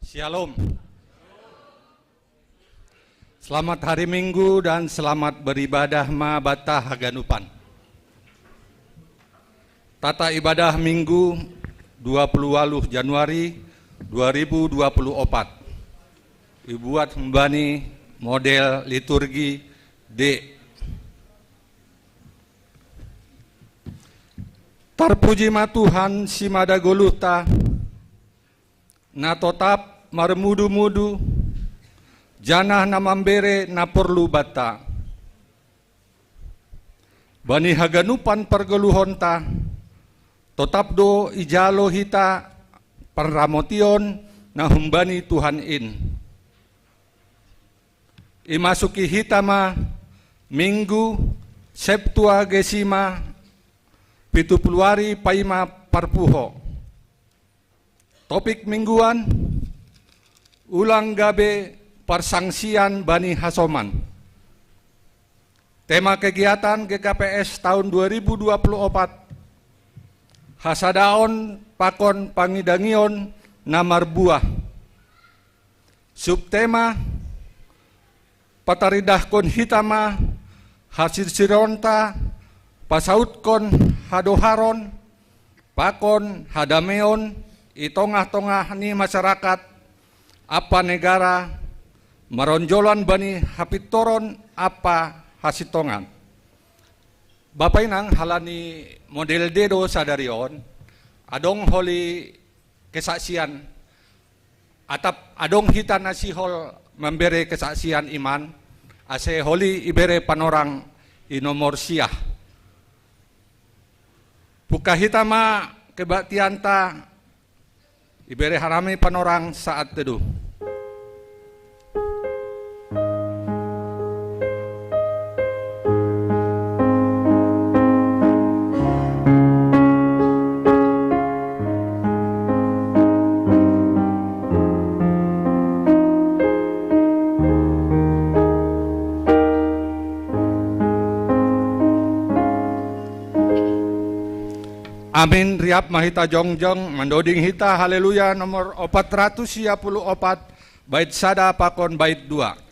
Shalom. Selamat hari Minggu dan selamat beribadah Mabata Haganupan. Tata ibadah Minggu 20 Januari 2024. Ibuat membani model liturgi D. Tarpuji ma Tuhan si madagoluta na totap marmudu-mudu janah na mambere na perlu bata bani haganupan pergeluhonta totap do ijalo hita perramotion na humbani Tuhan in imasuki hita ma Minggu Septuagesima 70 paima parpuho. Topik mingguan ulang gabe persangsian Bani Hasoman. Tema kegiatan GKPS tahun 2024 Hasadaon Pakon Pangidangion Namar Buah. Subtema Pataridahkon Hitama Hasil Sironta Pasautkon Hadoharon Pakon Hadameon i tongah-tongah ni masyarakat apa negara meronjolan bani hapitoron apa hasitongan. Bapak inang halani model dedo sadarion adong holi kesaksian atap adong hita nasihol memberi kesaksian iman ase holi ibere panorang i nomor siah. Buka hitama kebaktianta ibere harami panorang saat teduh. Amin riap mahita jongjong mandoding hita haleluya nomor 434 bait sada pakon bait 2.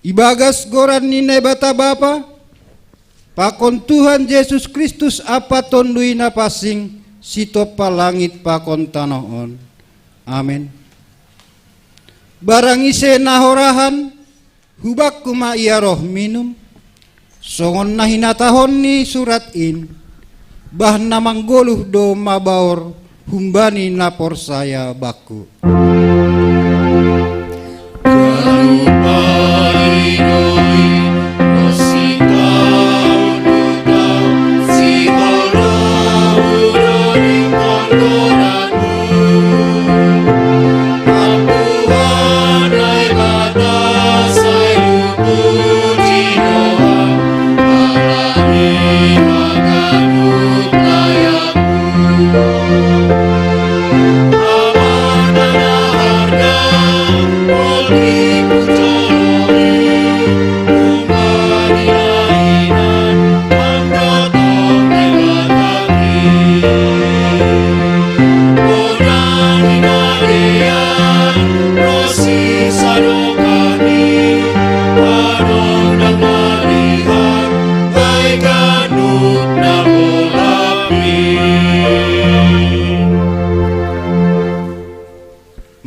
Ibagas goran nina bata bapa pakon Tuhan Yesus Kristus apa tondui napasing sitopa langit pakon tanoon. Amin. Barang ise nahorahan hubak kuma iya roh minum songon nahinatahon ni surat in bah namanggoluh do mabaor humbani napor saya baku. Aman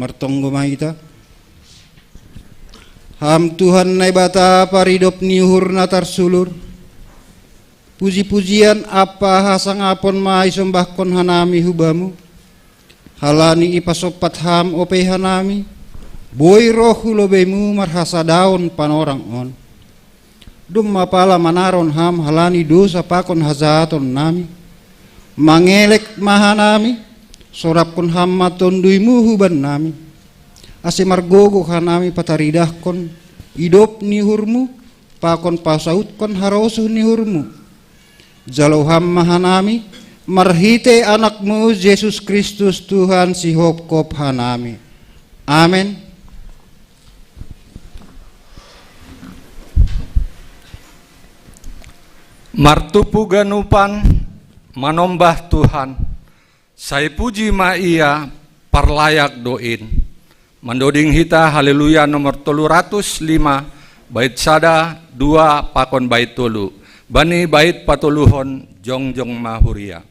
martonggo mahita. Ham Tuhan nai bata paridop niuhur natar sulur. Puji-pujian apa hasangapon mai sombahkon hanami hubamu. Halani ipasopat ham ope hanami. Boy roh hulobemu marhasa daun panorang on. Dum mapala manaron ham halani dosa pakon hazaton nami. Mangelek mahanami. Sorapkon ham matonduimu huban nami. Ase margogo hanami pataridahkon idop nihurmu pakon pasautkon harosu nihurmu jaloham mahanami marhite anakmu Yesus Kristus Tuhan si hopkop hanami. Amen. Martupu ganupan manombah Tuhan sai puji ma ia parlayak doin. Mandoding hita haleluya nomor 305 bait sada 2 pakon bait tulu bani bait patuluhon jongjong mahuria.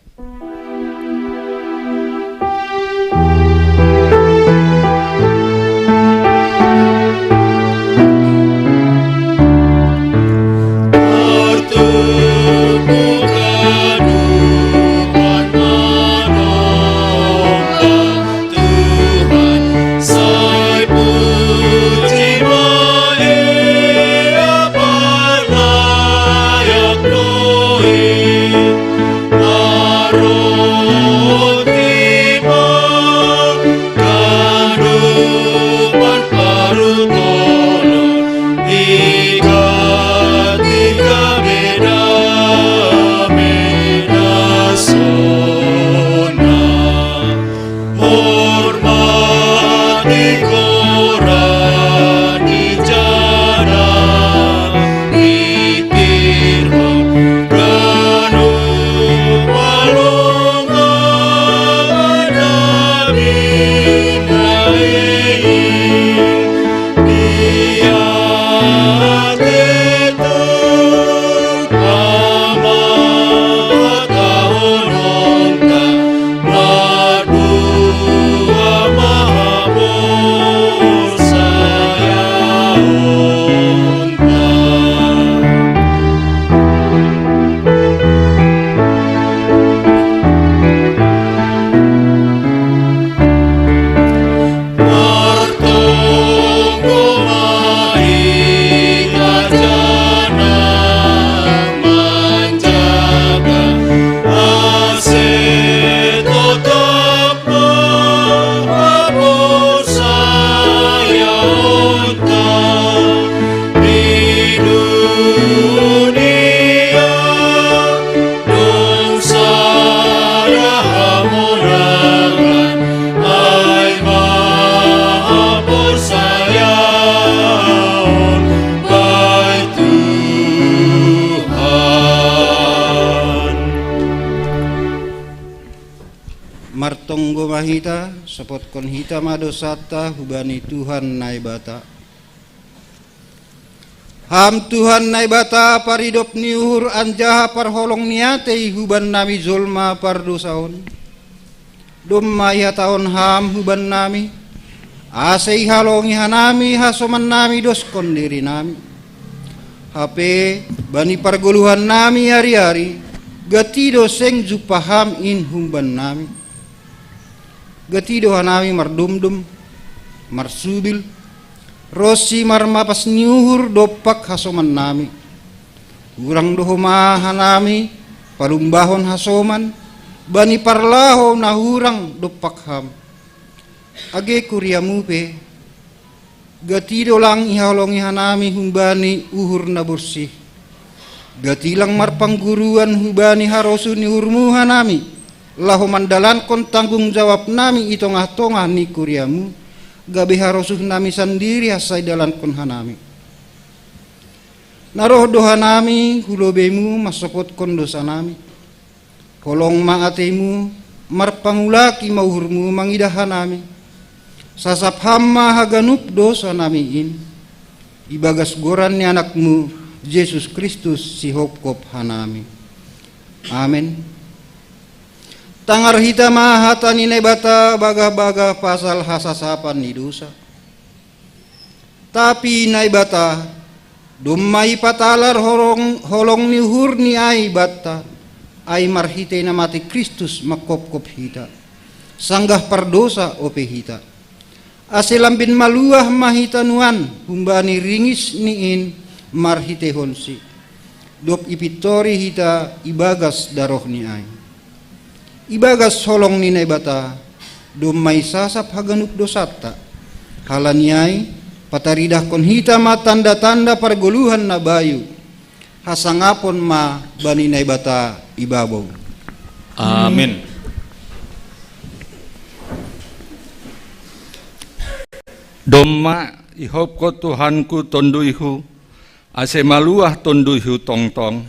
Martonggo mahita sapotkon hita madosata hubani Tuhan naibata. Ham Tuhan naibata paridop niuhur anjaha parholong niatei huban nami zulma pardosaon. Dumma iha taon ham huban nami asei halongi hanami hasoman nami doskon diri nami. Hape bani pargoluhan nami hari-hari gatido seng jupaham in humban nami. Gatido hanami mardumdum marsubil rosi marmapas niuhur dopak hasoman nami. Urang dohoma hanami palumbahon hasoman bani parlaho nahurang dopak ham. Age kuriamupe gatido lang ihalongi hanami humbani uhur na bersih. Gatilang marpangguruan hubani harosu niurmu hanami. Lahu mandalan kon tanggung jawab nami itongah-tongah ni kuriamu. Gabe harosuh nami sendiri hasai dalan kon hanami. Naroh doha nami hulobemu masopot kon dosa nami. Kolong maatemu marpangulaki mauhurmu mangidahan nami. Sasap hamma haganup dosa nami in. Ibagas goran ni anakmu Yesus Kristus si hopkop hanami. Amin. Tangar hita mahata ni bata baga-baga pasal hasasapan ni dosa. Tapi nai bata dumai patalar holong ni hur ni ai bata ai marhite na mati Kristus makop-kop hita. Sanggah perdosa ope hita. Aselambin maluah mahita nuan humbani ringis niin marhite honsi. Dop ipitori hita ibagas daroh ni ai. Ibagas holong ni nai bata dumai sasap haganuk dosata. Halaniai pataridah kon hita ma tanda-tanda pergoluhan na bayu. Hasangapon ma bani nai bata ibabaw. Amin. Doma ihop ko Tuhanku tonduihu, ase maluah tonduihu tong-tong.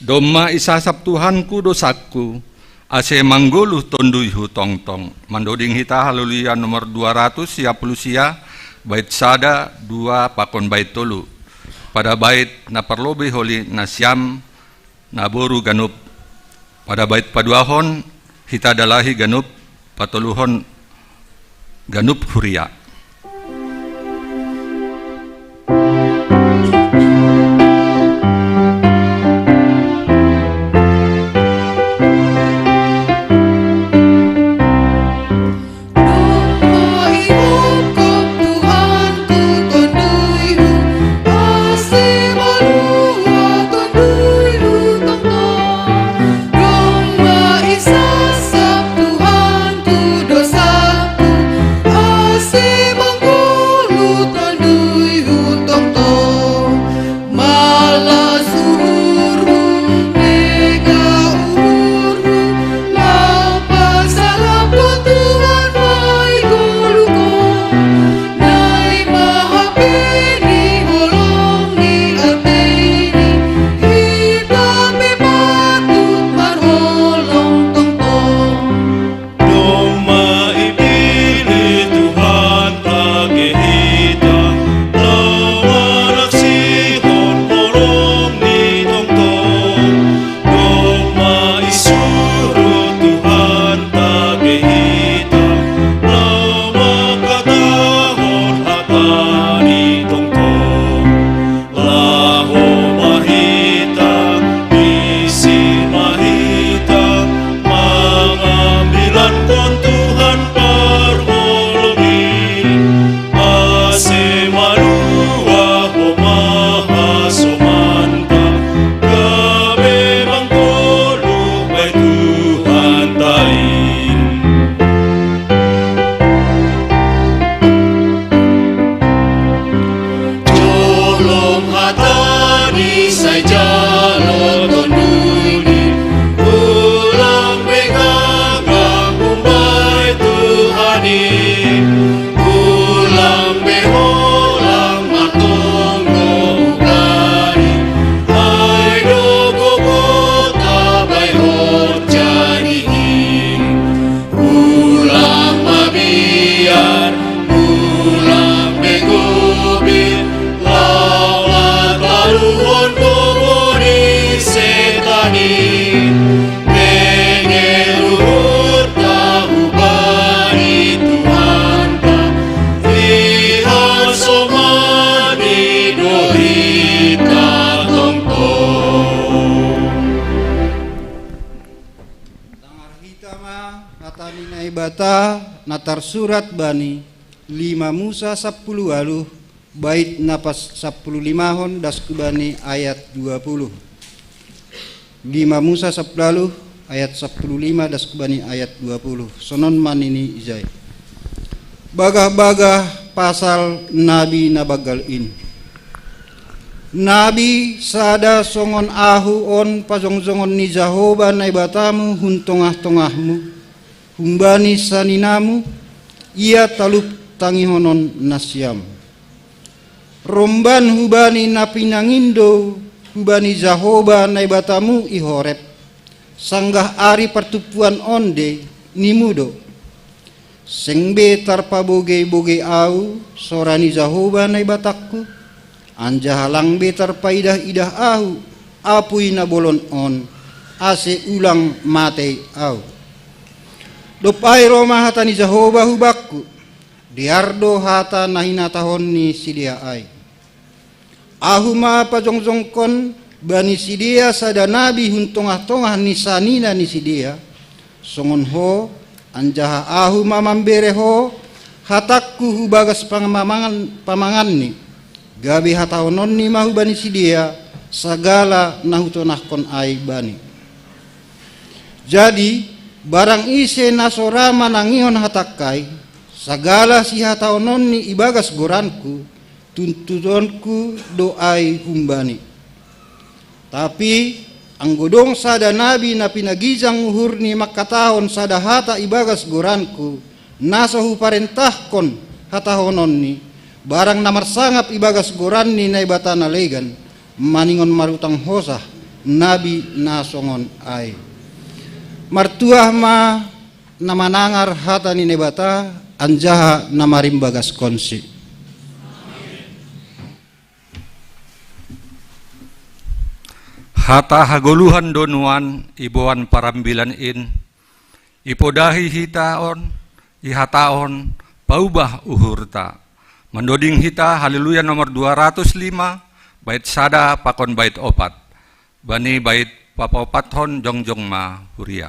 Doma isasap Tuhanku dosaku, ase mangguluh tonduihu tong-tong. Mandoding hita haleluya nomor 200 sia bait sada 2 pakon bait tolu. Pada bait na perlobe holi na siam na boru ganup. Pada bait paduahon hita dalahi ganup patoluhon ganup huria. Natar surat bani 5 Musa 10 aluh bait napas 10 limahon das kubani ayat 20. 5 Musa 10 aluh ayat 10 das kubani ayat 20. Sonon manini izai. Bagah-bagah pasal nabi nabagalin. Nabi sada songon ahu on pazong-zongon ni Jahoba na ibatamu hun tongah-tongahmu. Humbani saninamu ia talup tangihonon nasyam. Romban hubani napinangindo hubani Jahoba naibatamu ihorep. Sanggah ari pertupuan onde nimudo. Sengbe tarpaboge-boge au sorani Jahoba naibatakku. Anjahalang be tarpaidah-idah au apui na bolon on ase ulang mate au. Dopai Roma hata ni Jehovah hubakku, diardo hata nahina tahon ni sidia ai. Ahuma pajongkon bani sidia sada nabi hun tongah-tongah ni sanina ni sidia. Songon ho anjaha ahuma mambere ho hatakku hubagas pamangan ni. Gabi hatahonon ni mahu bani sidia sagala nahutonahkon ai bani. Jadi barang ise nasorama nangihon hatakai sagala si hatahonon ni ibagas goranku tuntutonku doai humbani. Tapi anggodong sada nabi na pinagizang uhur ni makatahon sada hata ibagas goranku nasahu parentahkon hatahonon ni barang namarsangap ibagas goran ni naibata na legan maningon marutang hosah nabi nasongon ai. Martuah ma namanangar hata ni naibata anjaha namarimbagas konsi. Hata hagoluhan donuan ibuan parambilan ipodahi hitaon ihataon paubah uhurta mendoding hita haleluya nomor 205 bait sada pakon bait opat bani bait papapathon jongjong ma huria.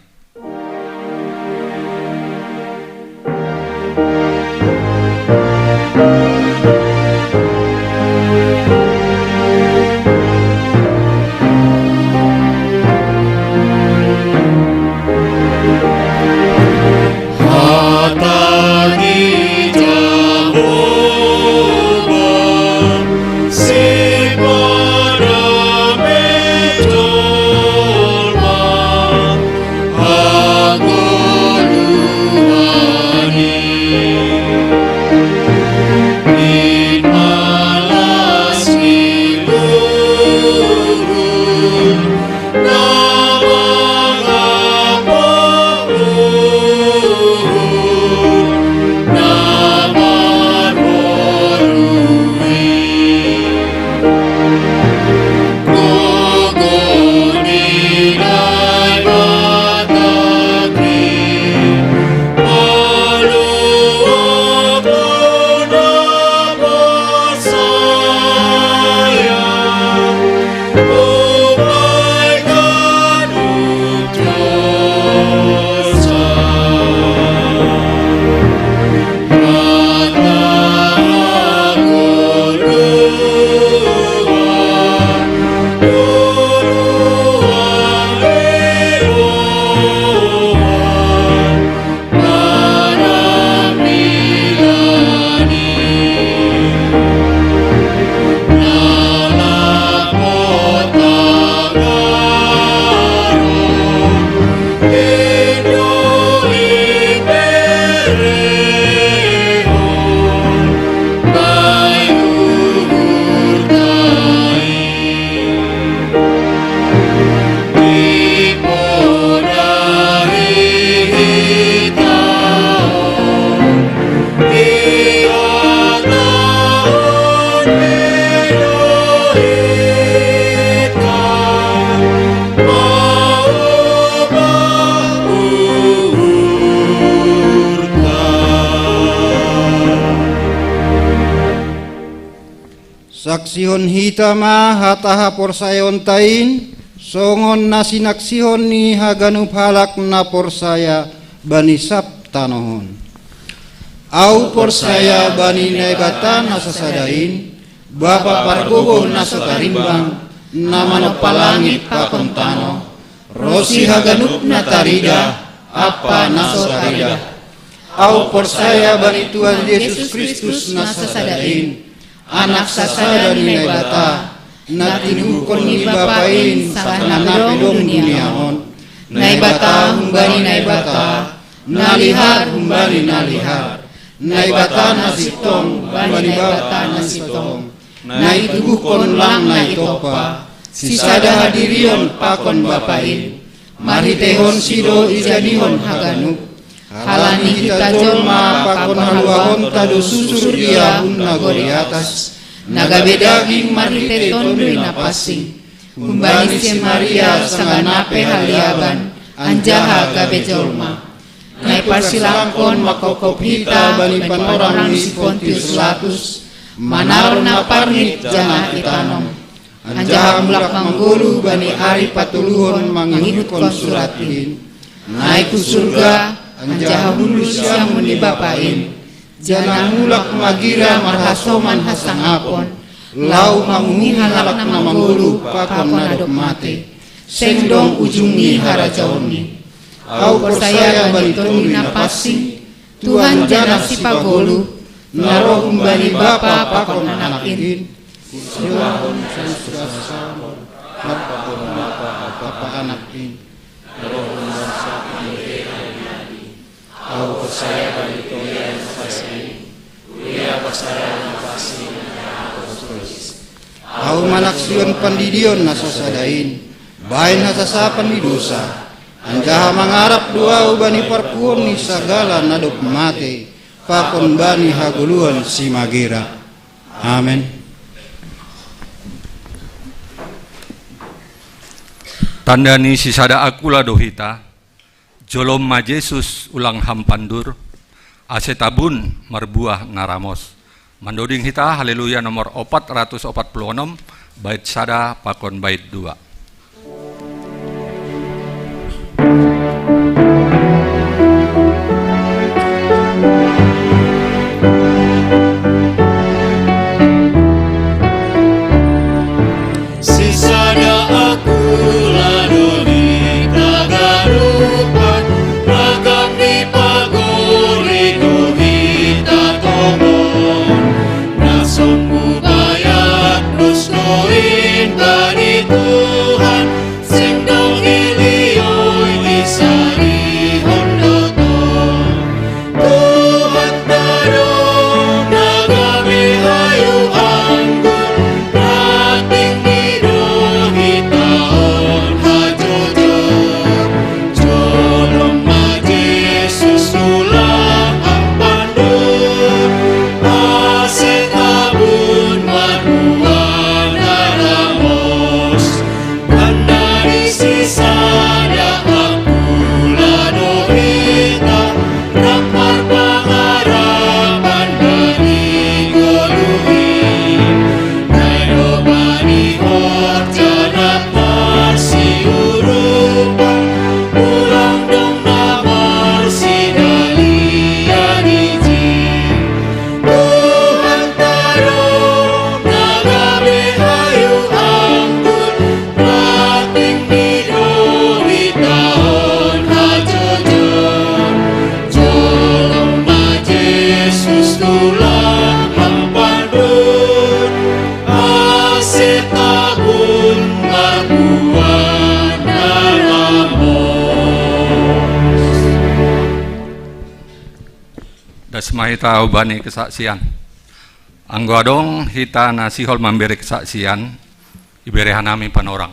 Saksihon hitama hataha porsayon tain songon nasinaksihon ni haganup halak na porsaya bani saptanohon. Au porsaya bani naibatan nasasadain bapa pargogo nasatarimbang namano palangit pakontano rosi haganup na tarida apa nasotarida. Au porsaya bani Tuhan Yesus Kristus nasasadain anak sasada ni naibata na tinukon ni bapain sa nanapidong duniahon naibata humbani naibata nalihar humbani nalihar naibata na sitong bani bata na sitong naitugukon lang na itopa sisada hadirion pakon bapain maritehon sido ijadihon haganup halani kita jolma pakon haluahon tado susur dia hunna gori atas nagabedaging marite tondri napasing humbani si Maria sanganape haliaban anjaha gabe jolma Ngai parsilangkon makokop hita bani panorang ni si Pontius Pilatus, manaron na parnit jangan itanom. Anjaha mulak manggulu bani ari patuluhon mangikut suratin. Ngai ku surga, anjaha hulu siang muni bapain. Jangan mulak magira marhasoman hasangapon. Lau mangungi halak na manggulu pakon nadok mate. Sendong ujungi harajaoni. Au persaya bani toni napasi, Tuhan jana si pagolu, naroh bani bapa pakon anakin. Silahon sansurasa, pakon bapa anakin. Naroh bangsa ini. Au persaya bani toni napasi, kuliah persaya napasi. Au manaksion pandidion nasosadain, bain hasasapan di dosa. Anjaha mangarap doa bani parpuon ni sagala nadop mate pakon bani haguluan si magira. Amin. Tandani sisada akula dohita jolom ma Yesus ulang hampandur ase tabun marbuah ngaramos mandoding hita haleluya nomor 446 bait sada pakon bait 2. Dasmahita ubani kesaksian. Anggodong hita nasihol memberi kesaksian iberehanami panorang.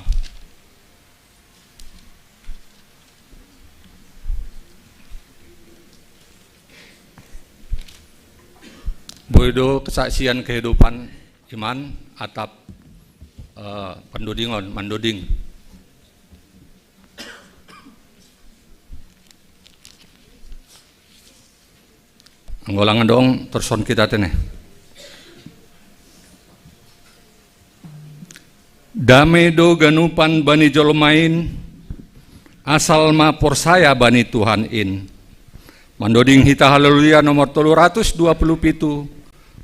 Boido kesaksian kehidupan iman atap pendudingon manduding. Anggolang dong terson kita tene. Dame do ganupan bani jolomain asal ma porsaya bani Tuhan in. Mandoding hita haleluya nomor 327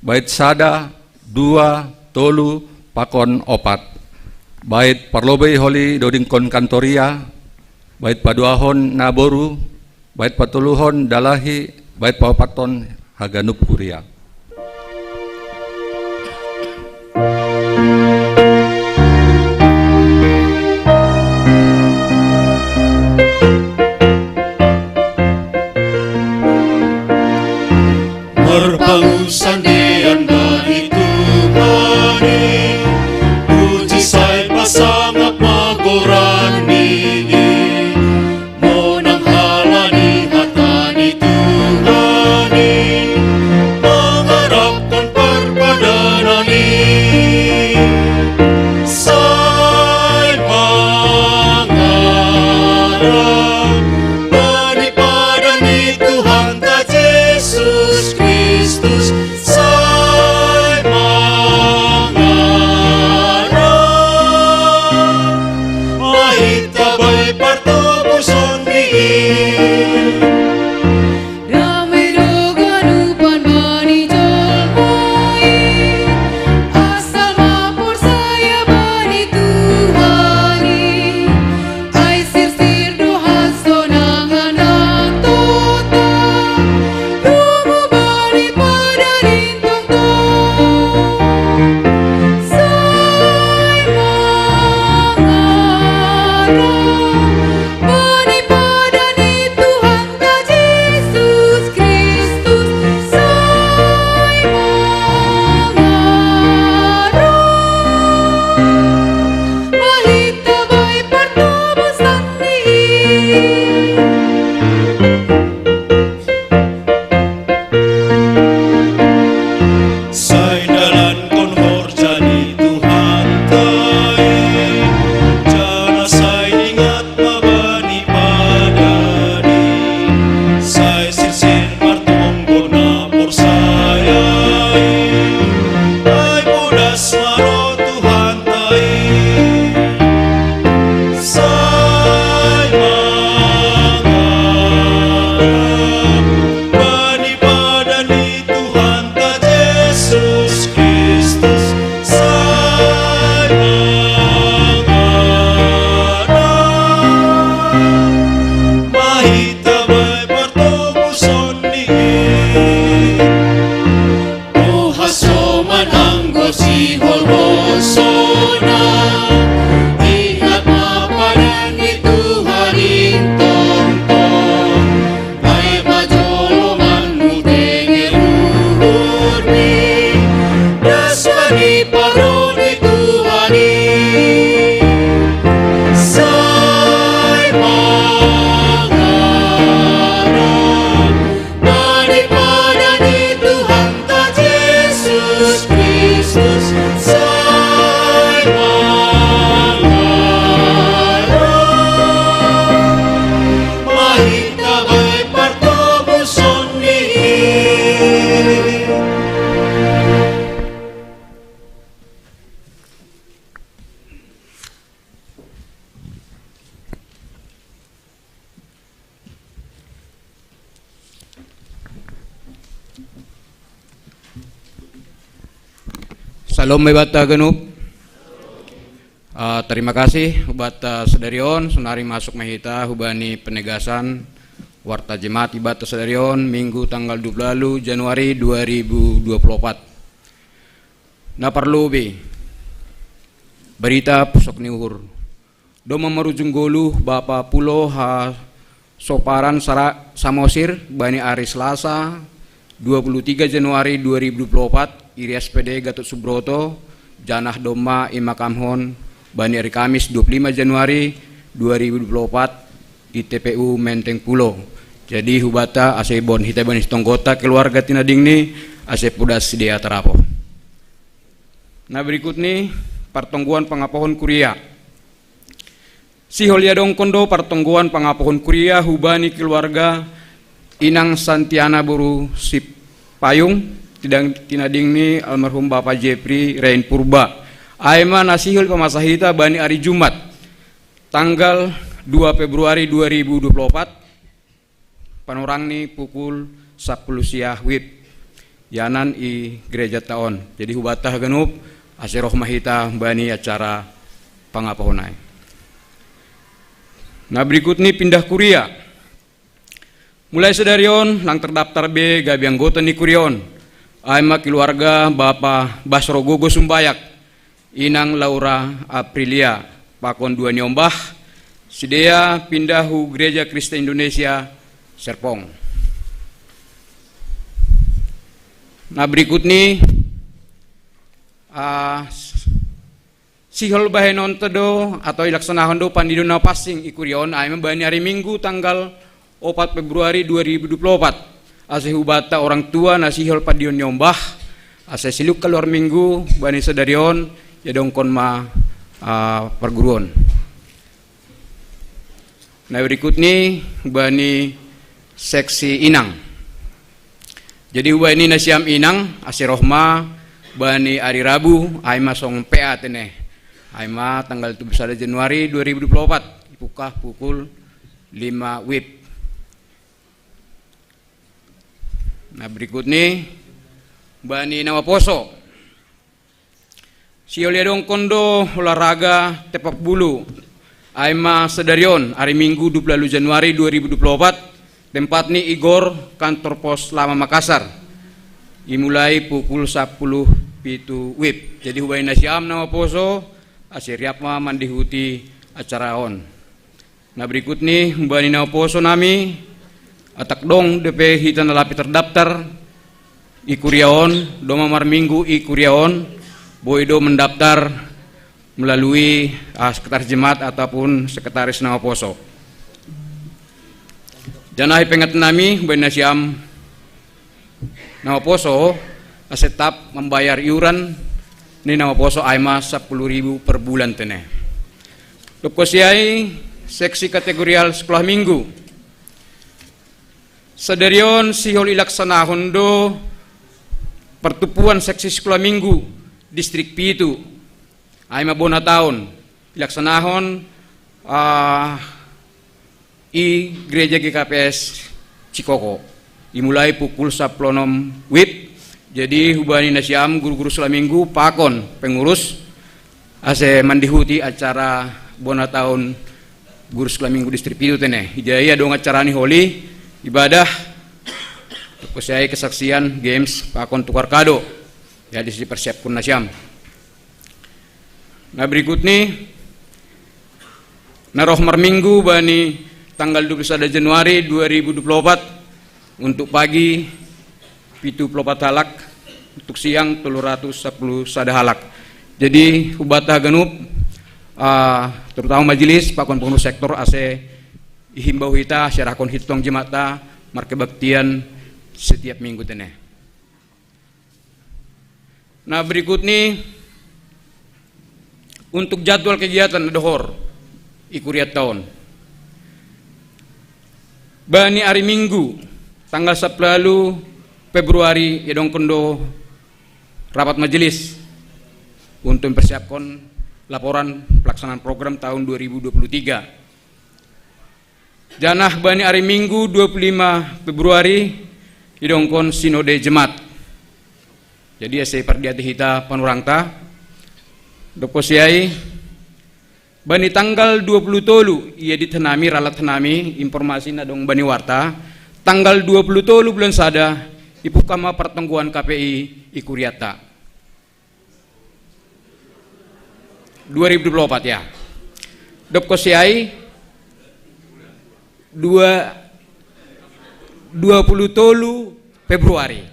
bait sada 2 tolu pakon opat. Bait parlobei holi doding kon kantoria bait paduahon naboru bait patuluhon dalahi bait papaton Haganup Kuria. Merpausan dian bani Tuhani, puji sai pasangap magorani, monang halani hatani Tuhani, mengharapkan perpadanani, sai mengharap bani padani Shalom bata genup. Terima kasih bata sedarion sunari masuk mahita hubani penegasan warta jemaat ibata sedarion Minggu tanggal 20 Januari 2024. Na perlu be berita pusok niuhur. Doma merujung golu Bapa Pulo ha soparan Samosir bani hari Selasa 23 Januari 2024 iri SPD Gatot Subroto janah doma imakamhon bani hari Kamis 25 Januari 2024 di TPU Menteng Pulo. Jadi hubata ase bon hita bani tonggota keluarga tinading ni ase pudas dia terapo. Nah berikut nih pertongguan pengapohon kuria. Si Holiadong Kondo pertongguan pengapohon kuria hubani keluarga Inang Santiana Buru Sip Payung tidang tinading ni almarhum Bapak Jepri Rain Purba. Aima nasihul pemasahita bani hari Jumat tanggal 2 Februari 2024 panorang ni pukul 10 siang wib yanan i gereja taon. Jadi hubatah genup aseroh mahita bani acara pangapahonai. Nah berikut ni pindah kuria. Mulai sedarion lang terdaftar B gabi anggota ni kurion. Aima keluarga Bapak Basro Gogo Sumbayak Inang Laura Aprilia Pakon 2 Nyombah Sidea pindahu Gereja Kristen Indonesia Serpong. Nah berikut nih sihol bahenon tedo atau ilaksanahon do pandidona passing ikurion ay membani hari Minggu tanggal 4 Februari 2024 ase hubata orang tua nasihol padion nyombah ase siluk keluar Minggu bani sedarion ya dongkon ma perguruan. Nah berikut nih bani seksi Inang. Jadi ini nasiam Inang asirohma bani hari Rabu aima song PA teneh. Aima tanggal 7 Januari 2024 ipukah pukul 5 WIB. Nah berikut nih bani Nawaposo. Si Oliadong Kondo olahraga tepak bulu Aima Sedarion hari Minggu 20 Januari 2024 tempat ni Igor kantor pos lama Makassar dimulai pukul 10 pitu wib. Jadi hubain nasiam nama poso asiriapma mandihuti acara on. Nah berikut ni hubani nama poso nami atak dong DP hitan lapi terdaftar ikuriaon doma mar Minggu ikuriaon Boido mendaftar melalui sekretaris jemaat ataupun sekretaris nama poso. Janah pengat nami benasiam nama poso asetap membayar iuran ni nama poso aima 10.000 per bulan teneh. Lokosiai seksi kategorial sekolah minggu. Sedarion sihol ilaksanahon do pertupuan seksi sekolah minggu distrik Pitu aima bona tahun ilaksanahon i gereja GKPS Cikoko dimulai pukul 10 WIB. Jadi hubani nasiam guru-guru sekolah minggu pakon pengurus ase mandihuti acara bona tahun guru sekolah minggu distrik Pitu teneh. Ijaya dong acara ni holi ibadah kusai kesaksian games pakon tukar kado. Jadi dipersiapkan nasiam. Nah berikut nih naroh Minggu bani tanggal 21 Januari 2024 untuk pagi pitu pelopat halak untuk siang 310 sadahalak. Jadi hubata genup terutama majelis pakon pengurus sektor ase ihimbau hita syarakon hitong jemata markebaktian setiap minggu teneh. Nah berikut nih untuk jadwal kegiatan dohor ikuriat tahun. Bani hari Minggu tanggal 10 Februari yadong kondo rapat majelis untuk mempersiapkan laporan pelaksanaan program tahun 2023. Janah bani hari Minggu 25 Februari yadong kon sinode jemaat. Jadi ase pardiati hita panurangta doko siai bani tanggal 20 tolu ia ditanami ralat tanami informasi na dong bani warta tanggal 20 tolu bulan sada ipu kama pertengguan KPI ikuriata 2024 ya. Doko siai 20 tolu Februari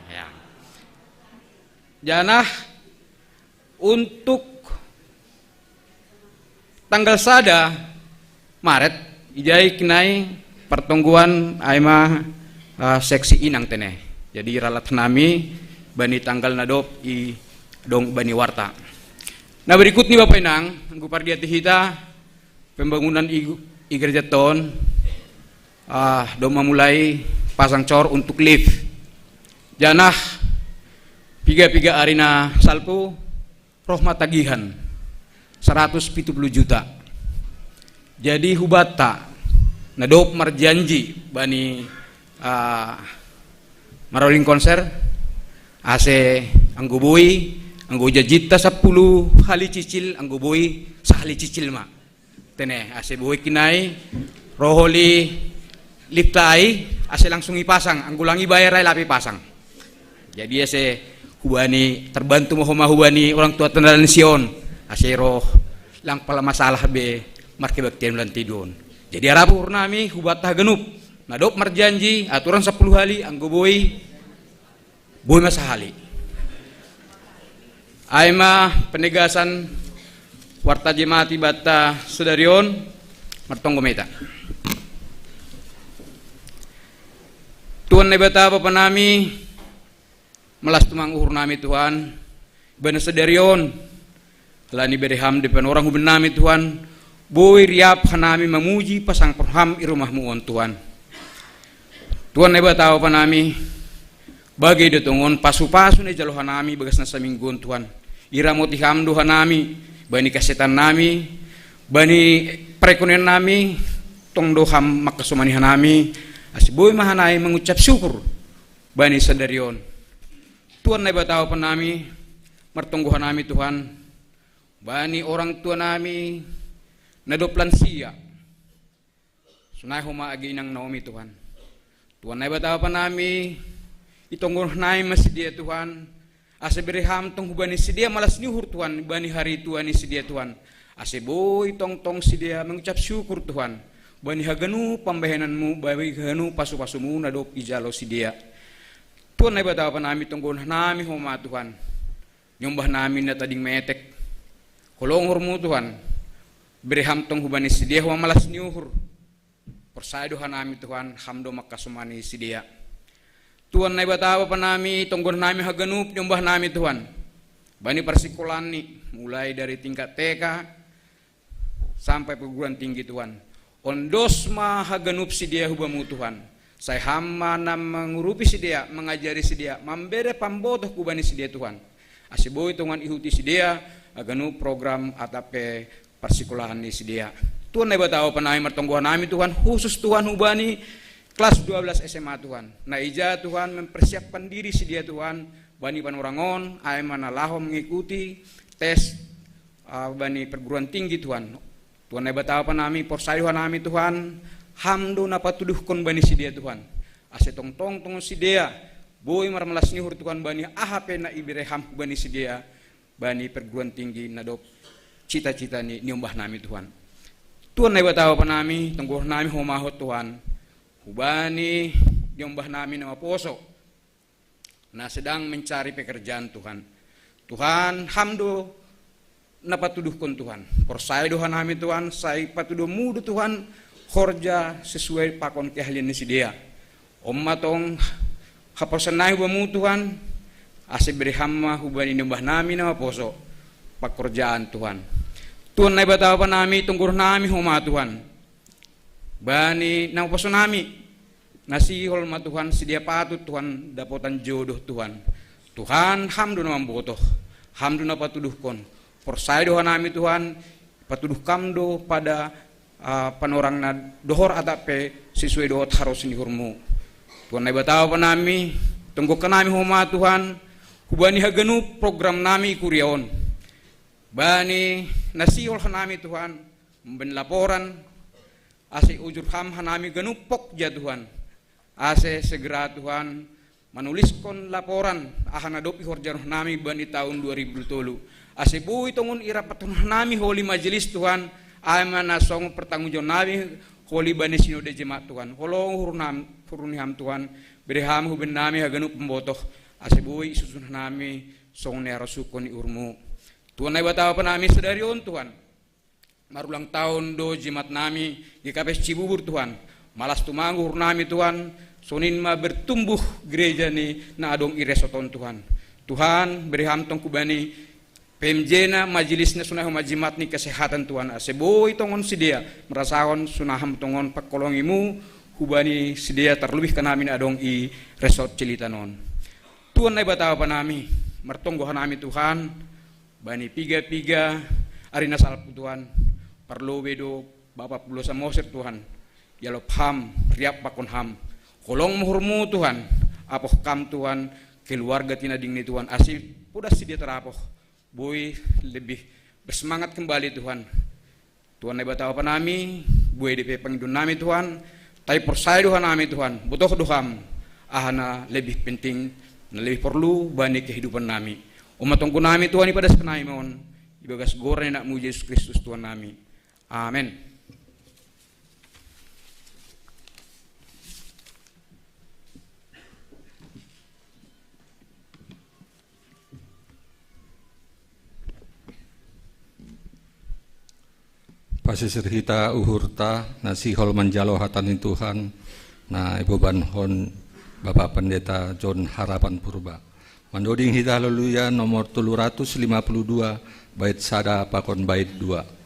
ya. Janah untuk tanggal sada Maret ijai kinai pertengguan aima seksi inang teneh. Jadi ralat nami bani tanggal nadop i dong bani warta. Nah berikut nih Bapak Inang, anggu pardiati hita pembangunan i gereja ton doma mulai pasang cor untuk lift. Janah piga arina salpo rohmat tagihan 170 juta. Jadi hubata nadop marjanji bani maroling konser ase anggo boy anggo jajita 10 kali cicil anggo boy sahali cicil ma tene ase boy kinai roholi liptai ase langsung ipasang anggo langi bayar ay lapi pasang. Jadi ase hubani terbantu mohoma hubani orang tua tendalan sion ase roh lang pala masalah be marke baktian lantidon. Jadi arapur nami hubata genup nadop marjanji aturan 10 kali anggo boy masahali. Aima penegasan warta jemati bata sudarion martonggo meta. Tuhan nebata Bapa nami melas tumang uhur nami Tuhan bana sudarion lani bereham depan orang huben nami Tuhan boy riap hanami memuji pasang perham i rumahmu on Tuhan. Tuhan nebata Bapa nami bagi detongon pasu-pasu ne jaloh nami bagas na saminggon Tuhan. Iramoti hamdu hanami bani kasetan nami bani perekonomian nami tong doham makasumani hanami asiboy mahanai mengucap syukur bani sadarion. Tuhan na bataw pa nami martungguhan nami Tuhan bani orang tua nami nadoplan siya sunay huma agi nang naomi Tuhan. Tuhan na bataw pa nami itonggon nai masidia Tuhan ase bereham tong hubani sidia malas niuhur Tuhan bani hari Tuhan ni sidia Tuhan ase boy tong sidia mengucap syukur Tuhan bani haganu pambahenanmu bani haganu pasu-pasumu nadop ijalo sidia. Tuhan na bataw pa nami tonggon nami homa Tuhan nyombah nami na tading metek holongor mo Tuhan bereham tong hubani sidia huma malas niuhur persaidohan nami Tuhan hamdo makasumani sidia. Tuhan na batawa pa nami tonggon nami haganup nyombah nami Tuhan bani persikolan ni mulai dari tingkat TK sampai perguruan tinggi Tuhan ondos ma haganup si dia hubamu Tuhan saya hama na mengurupi si dia mengajari si dia mambere pambotoh kubani si dia Tuhan asiboy Tuhan ihuti si dia haganup program atape persikolahan ni si dia. Tuhan na batawa pa nami martonggohan nami Tuhan khusus Tuhan hubani kelas 12 SMA Tuhan. Na ija Tuhan mempersiapkan diri si dia Tuhan bani panurangon ay manalahom mengikuti tes bani perguruan tinggi Tuhan. Tuhan na bataw pa nami porsayuhan nami Tuhan hamdo na patuduhkon bani si dia Tuhan. Ase tong si dia boy marmalas nihur Tuhan bani ahape na ibireham bani si dia bani perguruan tinggi nadop cita-cita ni nyombah nami Tuhan. Tuhan na bataw pa nami tungguh nami humahot Tuhan hubani nyombah nami nama poso na sedang mencari pekerjaan Tuhan. Tuhan hamdo na patuduhkon Tuhan porsaya dohan nami Tuhan saya patuduh mudu Tuhan korja sesuai pakon keahlian ni si dia omma tong haposanay hubamu Tuhan ase berehama hubani nyombah nami nama poso pakorjaan Tuhan. Tuhan na bataw pa nami tunggur nami huma Tuhan bani nang poso nami nasihol ma Tuhan sedia patut Tuhan dapotan jodoh Tuhan. Tuhan hamdu na mambotoh hamdu na patuduhkon porsaya doha nami Tuhan patuduh kamdo pada panorang na dohor atape sesuai dohot harus nihurmu. Tuhan na bataw pa nami tunggu ka nami huma Tuhan Hubani haganu program nami kuriaon. Bani nasiol hanami Tuhan, memben laporan, ase ujur ham hanami ganupok ja Tuhan. Ase segera Tuhan menuliskan laporan ahanadopi horjan nami bani tahun 2020. Ase bui tongun irapatun nami holi majelis Tuhan, amana song pertanggungjawab nami holi bani sinode jemaat Tuhan. Holong huruniham Tuhan, bereham huben nami haganu pembotoh. Ase bui susun nami song nearasukon urmu. Tuhan ay batawa pa namin sa darion Tuhan. Marulang tahun do jimat nami gikapes Cibubur Tuhan. Malas tumanggur nami Tuhan. Sonin ma bertumbuh gereja ni na adong iresoton Tuhan. Tuhan beriham tong kubani pemjena majelis na sunahum majimat ni kesehatan Tuhan. Aseboy tongon sidia merasaon sunaham tongon pakolongimu hubani sidia terlebih ka namin adong i resort Cilitanon. Tuhan ay batawa pa nami martonggohan nami Tuhan. Bani piga-piga arina salpu Tuhan perlu bedo Bapak Pulo Samosir Tuhan yalop ham riap pakon ham kolong muhurmu Tuhan apoh kam Tuhan keluarga tinading ni Tuhan asih pudas si dia terapoh boy lebih bersemangat kembali Tuhan Tuhan ay batawa pa nami boy DP pangidun nami Tuhan tay persaya Tuhan nami Tuhan butuh duham ahana lebih penting na lebih perlu bani kehidupan nami. Umatong ko nami Tuhan ipadas ka nami mon ibagas gore na mo Yesus Kristus Tuhan nami. Amen. Pasisir hita uhurta na sihol manjalo hatanin Tuhan na ibubanhon Bapak Pendeta John Harapan Purba. Mandoding hita haleluya nomor 352 bait sada pakon bait 2.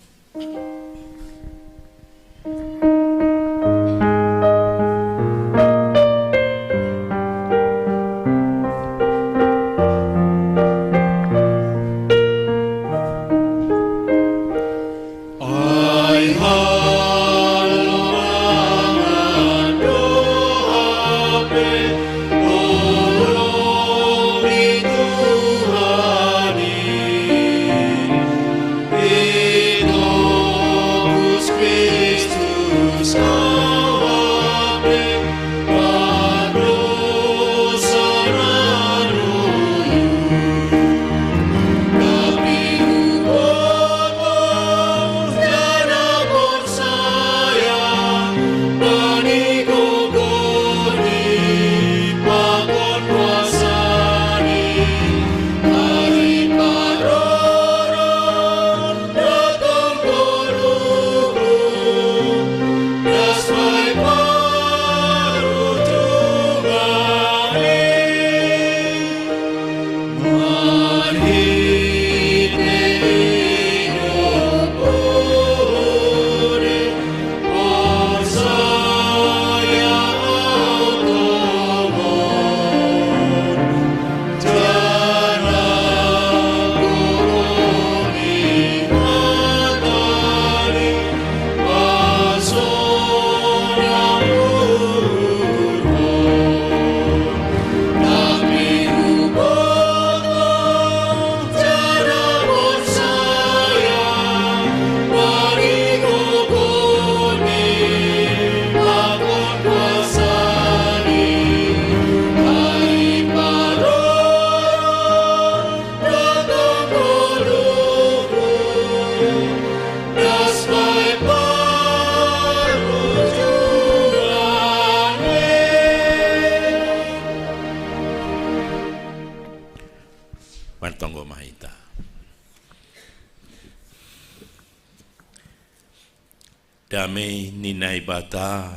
Damay ninay bata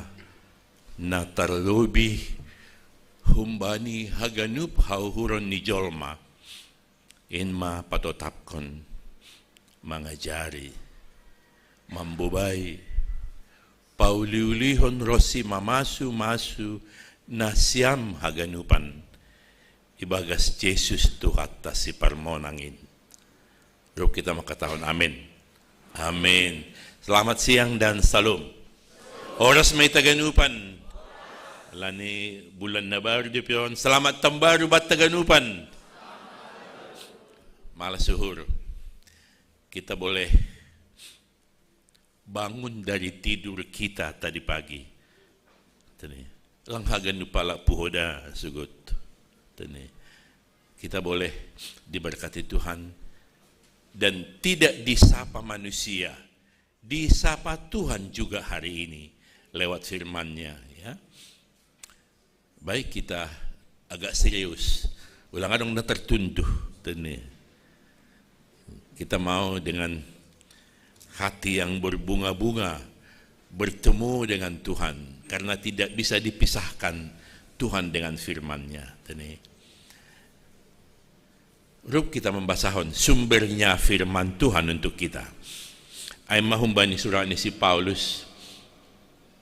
na tarlubi humbani haganup hauhuron ni Jolma inma patotapkon mga jari mambubay pauliulihon rosi mamasu-masu na siyam haganupan ibagas Jesus tuhatta si parmonangin. Rup kita makatahon. Amin. Amin. Selamat siang dan salam. Oras may taganupan. Alani bulan na baru di pion. Selamat tambaru bat taganupan. malah suhur, kita boleh bangun dari tidur kita tadi pagi. Langhagan upala puhoda sugut. Kita boleh diberkati Tuhan dan tidak disapa manusia, disapa Tuhan juga hari ini lewat firman-Nya, ya. Baik, kita agak serius. Ulang adong na tertunduh. Kita mau dengan hati yang berbunga-bunga bertemu dengan Tuhan, karena tidak bisa dipisahkan Tuhan dengan firman-Nya. Rup kita membasahon sumbernya firman Tuhan untuk kita. Ay mahumbani surah ni si Paulus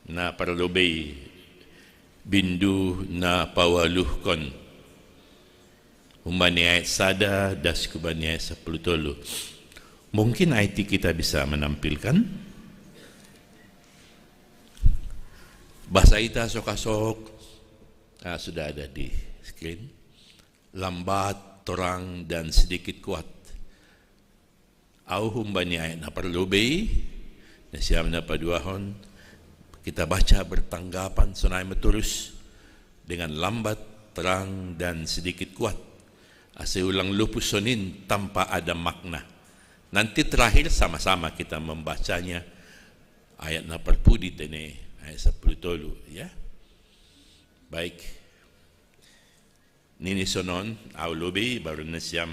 na paralobay bindu na pawaluhkon. Humbani ayat sada das kubani ayat 10. Mungkin IT kita bisa menampilkan. Bahasa ita sok-sok sudah ada di screen. Lambat, terang, dan sedikit kuat. Au humbani ayat na parlobay na siyam na paduahon. Kita baca bertanggapan sunai meturus dengan lambat, terang, dan sedikit kuat. Aseulang lupusonin tanpa ada makna. Nanti terakhir sama-sama kita membacanya ayat na perpudit ini ayat 10 ya. Baik. Nini sonon aulobi baru nasyam.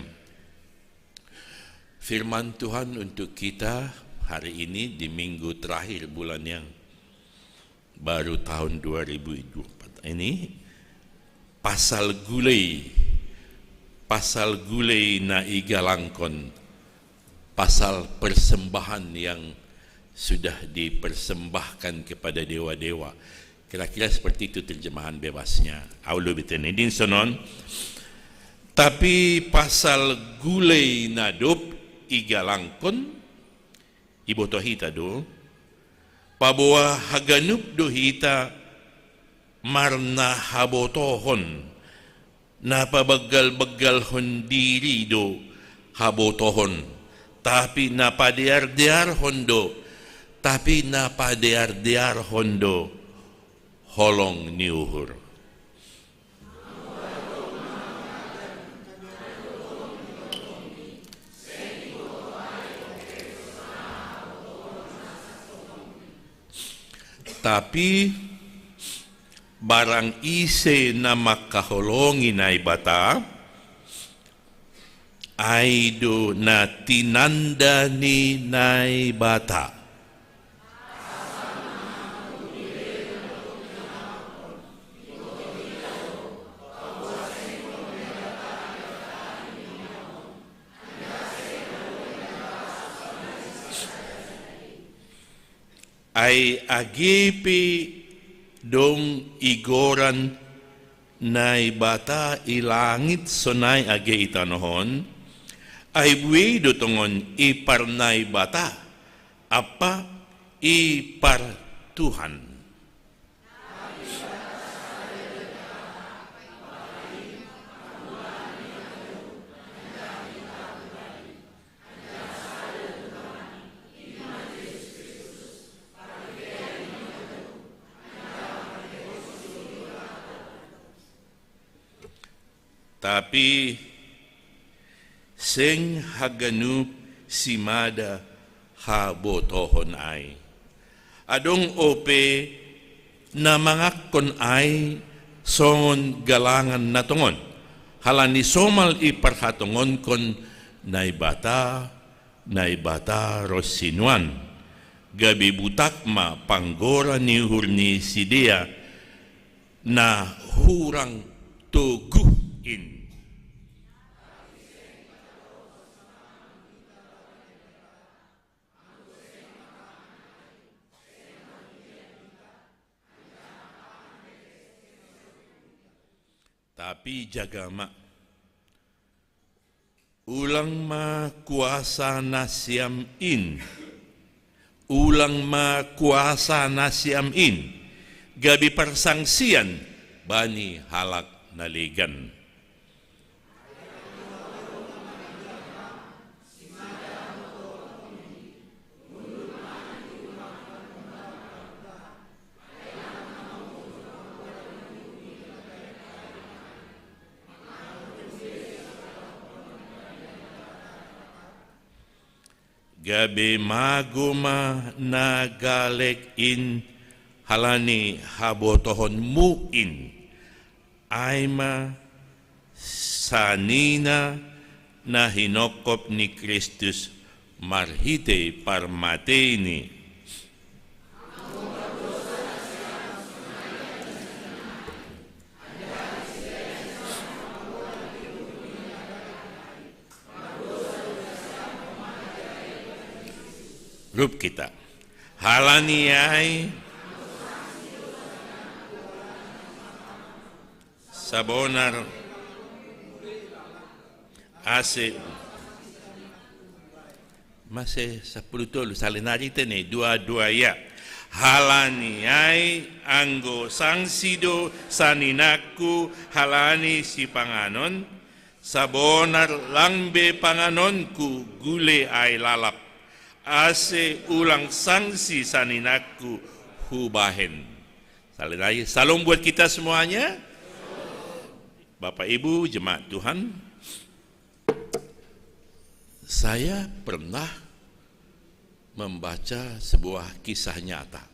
Firman Tuhan untuk kita hari ini di minggu terakhir bulan yang baru tahun 2024 ini, pasal gulay na igalangkon, pasal persembahan yang sudah dipersembahkan kepada dewa-dewa. Kira-kira seperti itu terjemahan bebasnya. Aulo bitin din sonon. Tapi pasal gulay na dop igalangkon iboto hita do pabawa haganup do hita marna habotohon na pabagal-bagal hondiri do habotohon tapi napadear-dear hondo tapi napadear-dear hondo holong niuhur. Tapi barang ise na makaholongin ay bata ay do na tinanda ni nay bata. Ay agipi dong igoran nay bata ilangit sonay age itanohon ay buwi dotongon ipar nay bata apa ipar Tuhan. Tapi sing haganup simada habotohon ay. Adong ope na mangakon ay songon galangan natongon. Halani somal iparhatongon kon naibata rosinuan. Gabi butakma panggora ni hurni sidea na hurang tuguhin. Tapi jagama ulang ma kuasa nasyam in gabi persangsian bani halak naligan. gabe maguma nagalek in halani habotohon muin aima sanina na hinokop ni Kristus marhite parmateni. Grup kita halaniai sabonar ase masih 10 tolu salinari tene dua ya halaniai anggo sangsido saninaku halani si panganon sabonar langbe panganonku gule ai lalap ase ulang sanksi saninaku hubahen. Salinari salam buat kita semuanya. Bapak Ibu jemaat Tuhan, saya pernah membaca sebuah kisah nyata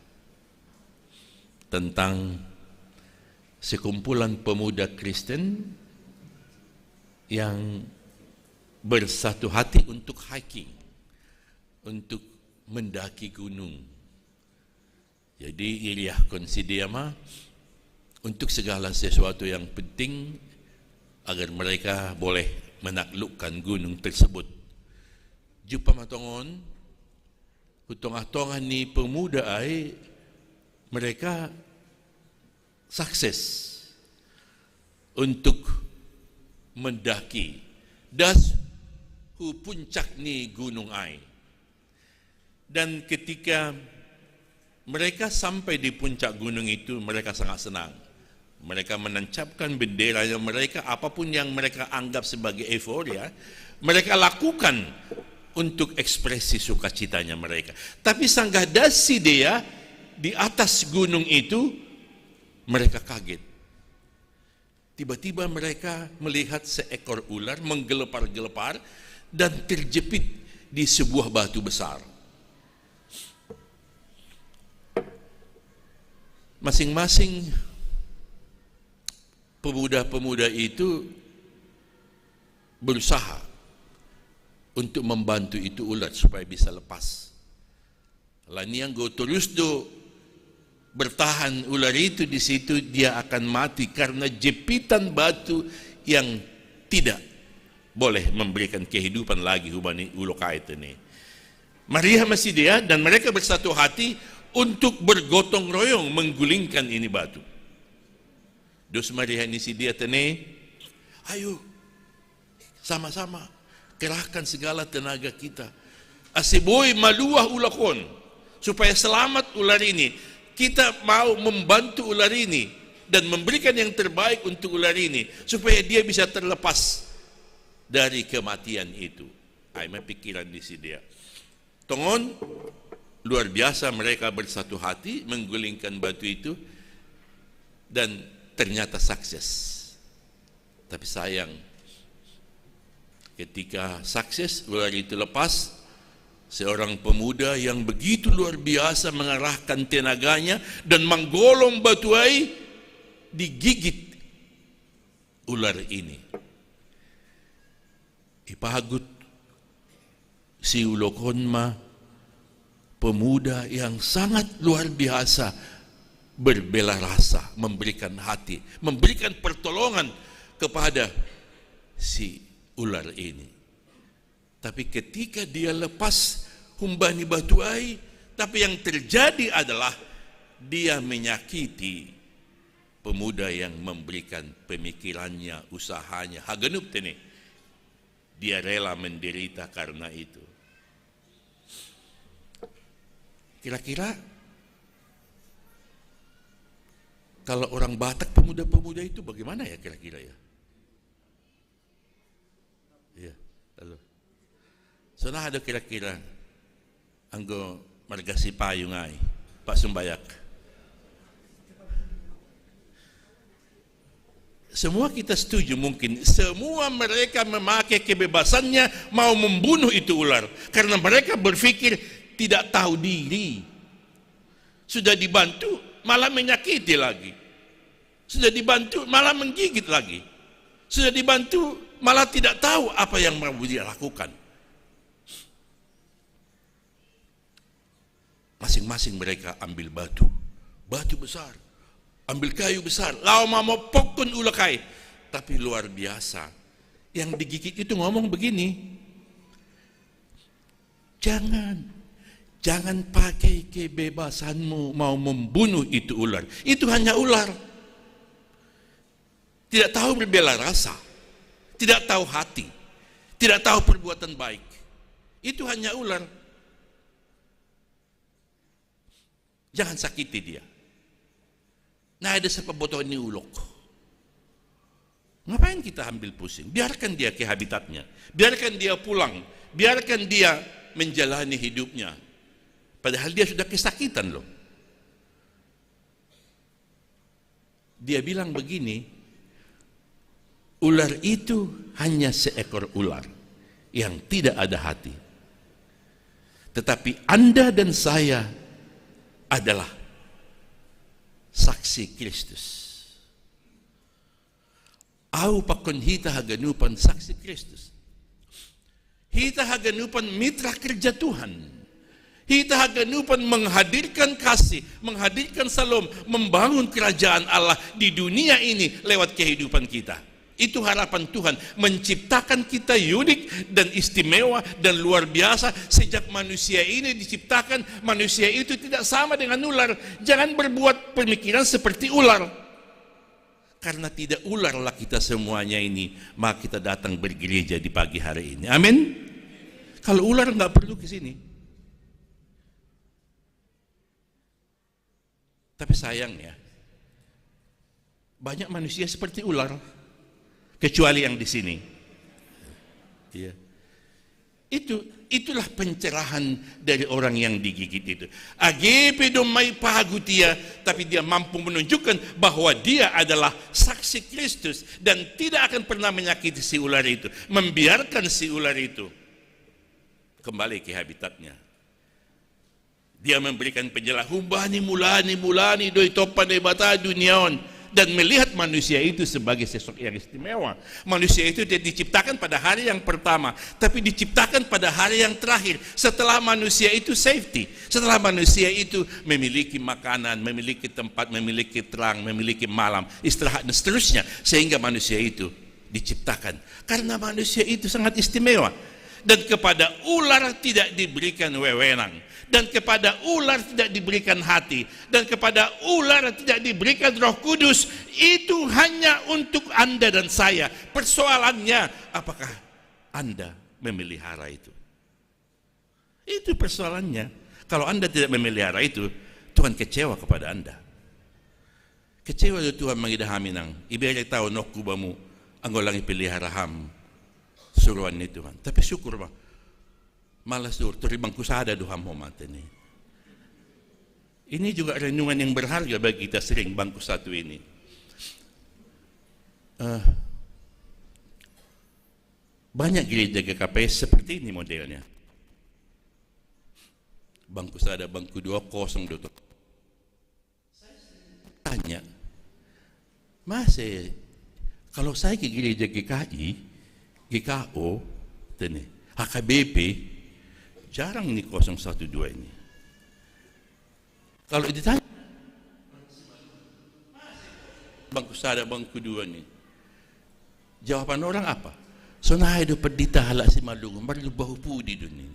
tentang sekumpulan pemuda Kristen yang bersatu hati untuk hiking, untuk mendaki gunung. Jadi Iliyah konsidiama untuk segala sesuatu yang penting agar mereka boleh menaklukkan gunung tersebut. Jupa matongon, hutong-atongan ni pemuda ay mereka sukses untuk mendaki das hu puncak ni gunung ay. Dan ketika mereka sampai di puncak gunung itu, mereka sangat senang. Mereka menancapkan benderanya mereka, apapun yang mereka anggap sebagai euforia, mereka lakukan untuk ekspresi sukacitanya mereka. Tapi sanggadasi dia di atas gunung itu, mereka kaget. Tiba-tiba mereka melihat seekor ular menggelepar-gelepar dan terjepit di sebuah batu besar. Masing-masing pemuda-pemuda itu berusaha untuk membantu itu ular supaya bisa lepas. Lani yang go terus do bertahan ular itu di situ, dia akan mati karena jepitan batu yang tidak boleh memberikan kehidupan lagi hubani ulokai ini. Maria masih dia dan mereka bersatu hati untuk bergotong royong menggulingkan ini batu. Dos Maria ini si dia tene, ayo sama-sama kerahkan segala tenaga kita. Aseboy maluah ulakon supaya selamat ular ini. Kita mau membantu ular ini dan memberikan yang terbaik untuk ular ini supaya dia bisa terlepas dari kematian itu. Aima pikiran di si dia. Tongon luar biasa mereka bersatu hati menggulingkan batu itu dan ternyata sukses. Tapi sayang, ketika sukses ular itu lepas, seorang pemuda yang begitu luar biasa mengarahkan tenaganya dan menggolong batu ai digigit ular ini. Ipahagut si ulokonma pemuda yang sangat luar biasa berbela rasa, memberikan hati, memberikan pertolongan kepada si ular ini. Tapi ketika dia lepas humbani batu ai, tapi yang terjadi adalah dia menyakiti pemuda yang memberikan pemikirannya, usahanya, hagenup tene. Dia rela menderita karena itu. Kira-kira kalau orang Batak pemuda-pemuda itu bagaimana ya kira-kira ya? Iya, lalu. Sana ada kira-kira anggo margasi payung ay, Pak Sumbayak. Semua kita setuju mungkin, semua mereka memakai kebebasannya mau membunuh itu ular. Karena mereka berpikir tidak tahu diri. Sudah dibantu, malah menyakiti lagi. Sudah dibantu, malah menggigit lagi. Sudah dibantu, malah tidak tahu apa yang mau dia lakukan. Masing-masing mereka ambil batu besar, ambil kayu besar, lalu mau pokon ulakai. Tapi luar biasa, yang digigit itu ngomong begini, jangan pakai kebebasanmu mau membunuh itu ular. Itu hanya ular, tidak tahu berbela rasa, tidak tahu hati, tidak tahu perbuatan baik. Itu hanya ular. Jangan sakiti dia. Nah, ada siapa botol ini ulok. Ngapain kita ambil pusing? Biarkan dia ke habitatnya. Biarkan dia pulang. Biarkan dia menjalani hidupnya. Padahal dia sudah kesakitan loh. Dia bilang begini, ular itu hanya seekor ular yang tidak ada hati. Tetapi Anda dan saya adalah saksi Kristus. Au pakon hita haganupan saksi Kristus. Hita haganupan mitra kerja Tuhan. Hita haganupan menghadirkan kasih, menghadirkan salam, membangun kerajaan Allah di dunia ini lewat kehidupan kita. Itu harapan Tuhan, menciptakan kita unik dan istimewa dan luar biasa. Sejak manusia ini diciptakan, manusia itu tidak sama dengan ular. Jangan berbuat pemikiran seperti ular. Karena tidak ularlah kita semuanya ini, maka kita datang bergereja di pagi hari ini. Amin. Kalau ular nggak perlu ke sini. Tapi sayangnya, banyak manusia seperti ular. Kecuali yang di sini. Ya. Itulah pencerahan dari orang yang digigit itu. Agepe domai pahagutia, tapi dia mampu menunjukkan bahwa dia adalah saksi Kristus dan tidak akan pernah menyakiti si ular itu, membiarkan si ular itu kembali ke habitatnya. Dia memberikan penjelasan, humbani mulani doi topan doi bata duniaon. Dan melihat manusia itu sebagai sosok yang istimewa. Manusia itu tidak diciptakan pada hari yang pertama, tapi diciptakan pada hari yang terakhir. Setelah manusia itu safety, setelah manusia itu memiliki makanan, memiliki tempat, memiliki terang, memiliki malam, istirahat dan seterusnya. Sehingga manusia itu diciptakan. Karena manusia itu sangat istimewa. Dan kepada ular tidak diberikan wewenang, dan kepada ular tidak diberikan hati, dan kepada ular tidak diberikan Roh Kudus. Itu hanya untuk Anda dan saya. Persoalannya, apakah Anda memelihara itu? Itu persoalannya. Kalau Anda tidak memelihara itu, Tuhan kecewa kepada Anda. Kecewa itu Tuhan mengidahami nang ibere tahu nokku bamu anggolangi pelihara ham suruhan ni Tuhan. Tapi syukur ba, malas dur teribang kusada duham homat ini. Ini juga renungan yang berharga bagi kita sering bangku satu ini. Banyak gereja GKPS seperti ini modelnya. Bangku sada, bangku 2 kosong dua. Tanya, masih kalau saya ke gereja GKI, GKO, HKBP, jarang ini 012 ini. Kalau ditanya, bangku sada, bangku 2 ini, jawaban orang apa? Sonai do pedita halak si malung, marlu bahu pudi dunia.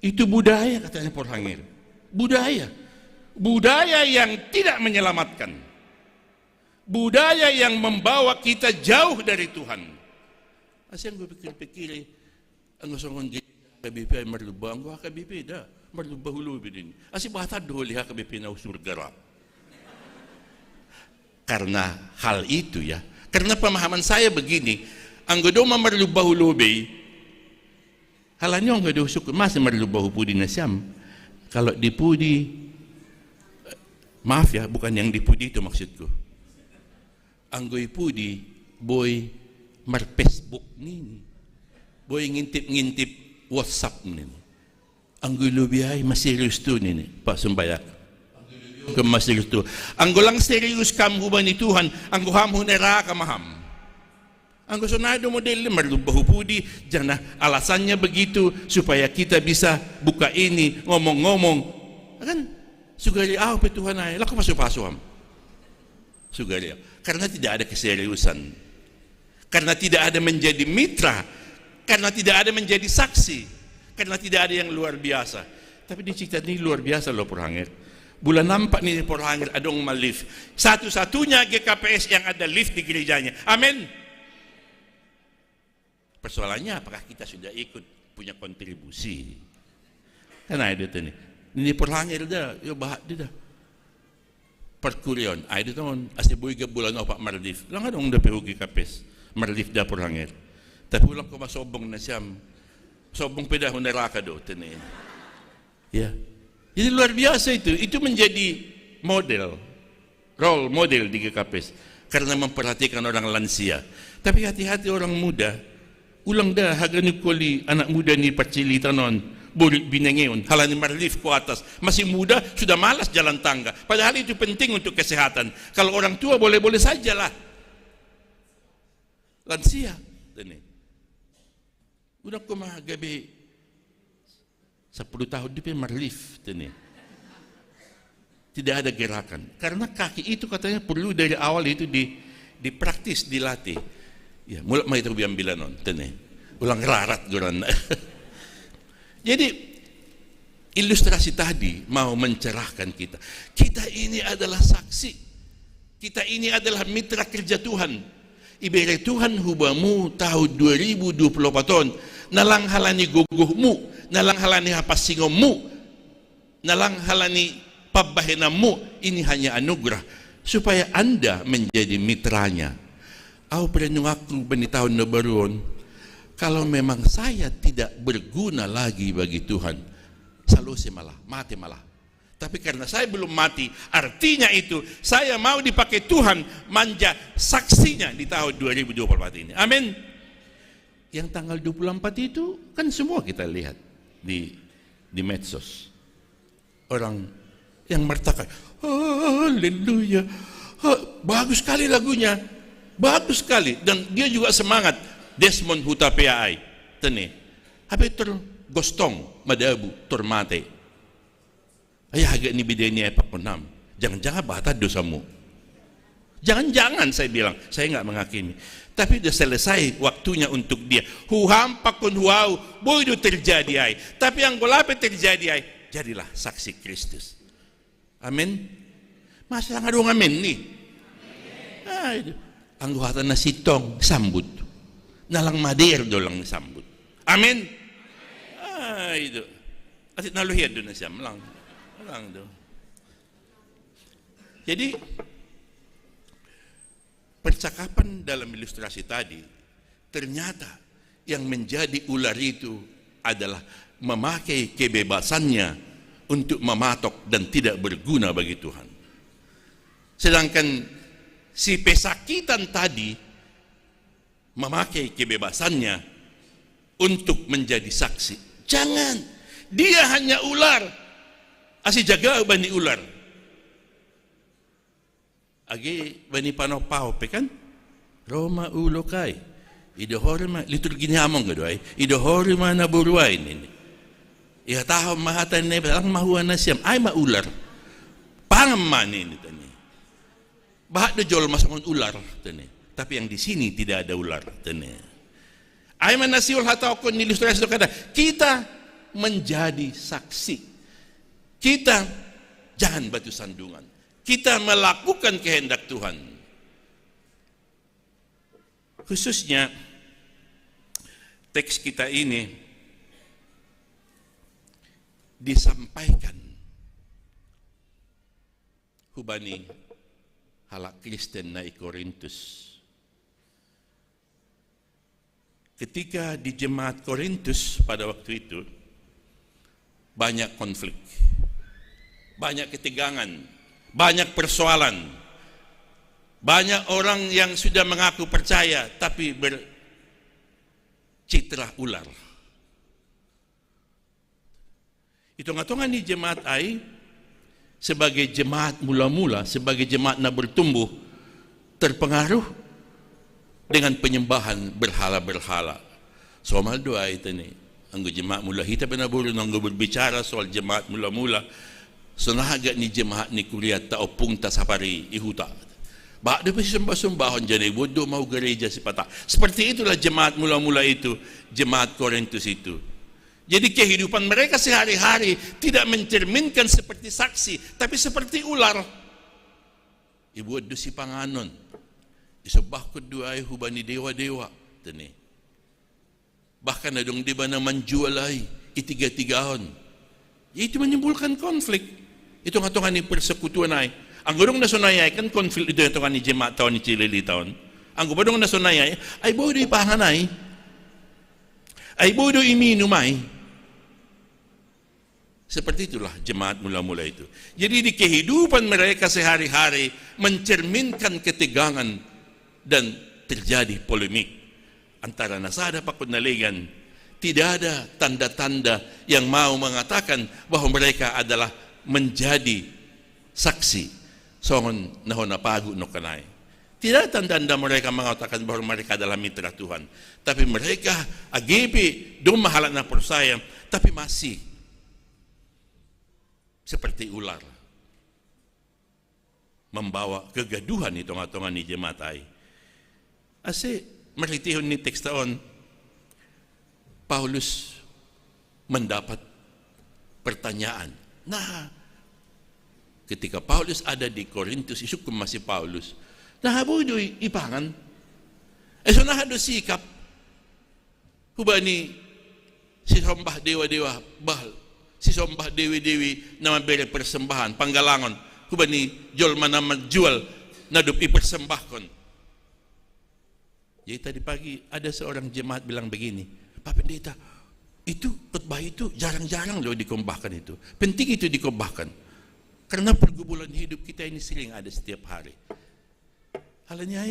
Itu budaya katanya Porhangir. Budaya yang tidak menyelamatkan. Budaya yang membawa kita jauh dari Tuhan. Asyang gue pikir-pikir, ang usongon HKBP ay marluba, ang HKBP dah, marluba hulubi din. Asy bata doli HKBP na surga. Karena hal itu ya, karena pemahaman saya begini, ang godoma marluba hulubi, halanyo ang godo syukur, masih marluba hupudi na siyam. Kalau dipudi, maaf ya, bukan yang dipudi itu maksudku. anggoy pudi boy mar Facebook nini, boy ngintip-ngintip WhatsApp nini, anggoy lubiay maserius tu nini, Pak Sumbayak. Maserius tu. Anggo lang serius kam huban ni Tuhan, anggo ham hunera kamaham. Anggo sonado model marlubahupudi, jana alasannya begitu supaya kita bisa buka ini ngomong-ngomong. Kan sugari pe Tuhan ay, laku pasu-pasuam. Sugari. Karena tidak ada keseriusan. Karena tidak ada menjadi mitra, karena tidak ada menjadi saksi, karena tidak ada yang luar biasa. Tapi di cerita ini luar biasa loh Porhanger. Bulan nampak nih Porhanger adong malif. Satu-satunya GKPS yang ada lift di gerejanya. Amin. Persoalannya apakah kita sudah ikut punya kontribusi? Karena ada tu ni. Ini Porhanger dah, yo bahak dia dah. Perkurion, ada tahun asli boy ke bulan opak marlif. Lang adong dah PU GKPS. Marlif dah Porhanger. Tapi ulang ko masobong na siyam. Sobong pedah neraka do tene. Ya. Jadi luar biasa itu. Itu menjadi model, role model di GKPS karena memperhatikan orang lansia. Tapi hati-hati orang muda. Ulang dah haga ni kuli anak muda ni percili tanon burik binengeon halani marlif ku atas masih muda sudah malas jalan tangga. Padahal itu penting untuk kesehatan. Kalau orang tua boleh-boleh sajalah. Lansia tene. Udah ko gabi 10 tahun di marlif tene. Tidak ada gerakan. Karena kaki itu katanya perlu dari awal itu dipraktis, dilatih. Ya, mulai mai terbiam bilanon tene. Ulang rarat goran. Jadi ilustrasi tadi mau mencerahkan kita. Kita ini adalah saksi. Kita ini adalah mitra kerja Tuhan. Ibarat Tuhan hubamu tahun 2024 nalang halani guguhmu, nalang halani hapasingommu, nalang halani pabahenammu. Ini hanya anugerah supaya Anda menjadi mitranya. Aku pernah ngaku bani tahun na baruon, kalau memang saya tidak berguna lagi bagi Tuhan, salose malah, mati malah. Tapi karena saya belum mati, artinya itu saya mau dipakai Tuhan manja saksinya di tahun 2024 ini. Amin. Yang tanggal 24 itu kan semua kita lihat di medsos. Orang yang mertakai, haleluya, bagus sekali lagunya, bagus sekali, dan dia juga semangat. Desmond Hutapeai, tene, apa itu gostong, madabu, tormate. Ayah agak ni bidenya pakunam. Jangan-jangan bata dosamu. Jangan-jangan saya bilang, saya enggak menghakimi. Tapi sudah selesai waktunya untuk dia. Huham pakun huau, boy itu terjadi ay. Tapi yang golape terjadi ay, jadilah saksi Kristus. Amin. Masa ngadong amin nih. Anggota na sitong sambut. Nalang madir dolang sambut. Amin. Itu. Asit naluhian doon na siya. Malang do. Jadi percakapan dalam ilustrasi tadi ternyata yang menjadi ular itu adalah memakai kebebasannya untuk mematok dan tidak berguna bagi Tuhan. Sedangkan si pesakitan tadi memakai kebebasannya untuk menjadi saksi. Jangan. Dia hanya ular. Asi jaga bani ular. Agi bani panopao kan? Roma ulo kay. Idohorma liturgi ni among gadoy. Idohorma na buruay nini. Iya tahu mahatan ne lang mahuwa na siyam ay maular. Pangaman ini tani. Bahak do jol masukon ular tani. Tapi yang di sini tidak ada ular tani. Ay manasiul hatau kon ilustrasi kada. Kita menjadi saksi. Kita jangan batu sandungan. Kita melakukan kehendak Tuhan. Khususnya teks kita ini disampaikan hubani halak Kristen na Korintus. Ketika di jemaat Korintus pada waktu itu banyak konflik, banyak ketegangan, banyak persoalan. Banyak orang yang sudah mengaku percaya tapi bercitra ular. Hitung-hitungan di jemaat AI sebagai jemaat mula-mula, sebagai jemaat na bertumbuh, terpengaruh dengan penyembahan berhala-berhala. Soal doa itu nih, anggo jemaat mula kita pernah anggo berbicara soal jemaat mula-mula. Sonahaga ni jemaat ni kuliah ta opung ta sapari ihuta. Bak dia pasti sembah-sembahon jadi bodoh mau gereja si patah. Seperti itulah jemaat mula-mula itu, jemaat Korintus itu. Jadi kehidupan mereka sehari-hari tidak mencerminkan seperti saksi, tapi seperti ular. Ibu adu si panganon, isebah kedua hubani dewa-dewa, tani. Bahkan adong di mana menjualai itiga-tigahon. Itu menimbulkan konflik. Itu ngatungan ni persekutuan ay. Ang gurong nasunayay kan konflik itu ngatungan ni jemaat tahun ni Chilili tahun. Ang gubadong nasunayay ay bodo ipahanay. Ay bodo iminumay. Seperti itulah jemaat mula-mula itu. Jadi di kehidupan mereka sehari-hari mencerminkan ketegangan dan terjadi polemik antara nasada pakunaligan. Tidak ada tanda-tanda yang mau mengatakan bahwa mereka adalah menjadi saksi songon nahon napagu no kanay. Tidak tanda-tanda mereka mengatakan bahwa mereka adalah mitra Tuhan, tapi mereka agibi dong mahalat na persaya, tapi masih seperti ular membawa kegaduhan itu ngatungan ni jemaat ay. Asi meritihon ni teks taon Paulus mendapat pertanyaan. Nah, ketika Paulus ada di Korintus, isuk masih Paulus. Nah, bodoh ipangan. So nah do sikap. Hubani si sombah dewa-dewa bahal. Si sombah dewi-dewi nama bere persembahan, panggalangon. Hubani jol mana jual nadup ipersembahkon. Jadi tadi pagi ada seorang jemaat bilang begini, Pak Pendeta, itu khotbah itu jarang-jarang loh dikombahkan itu. Penting itu dikombahkan. Karena pergumulan hidup kita ini sering ada setiap hari. Halanya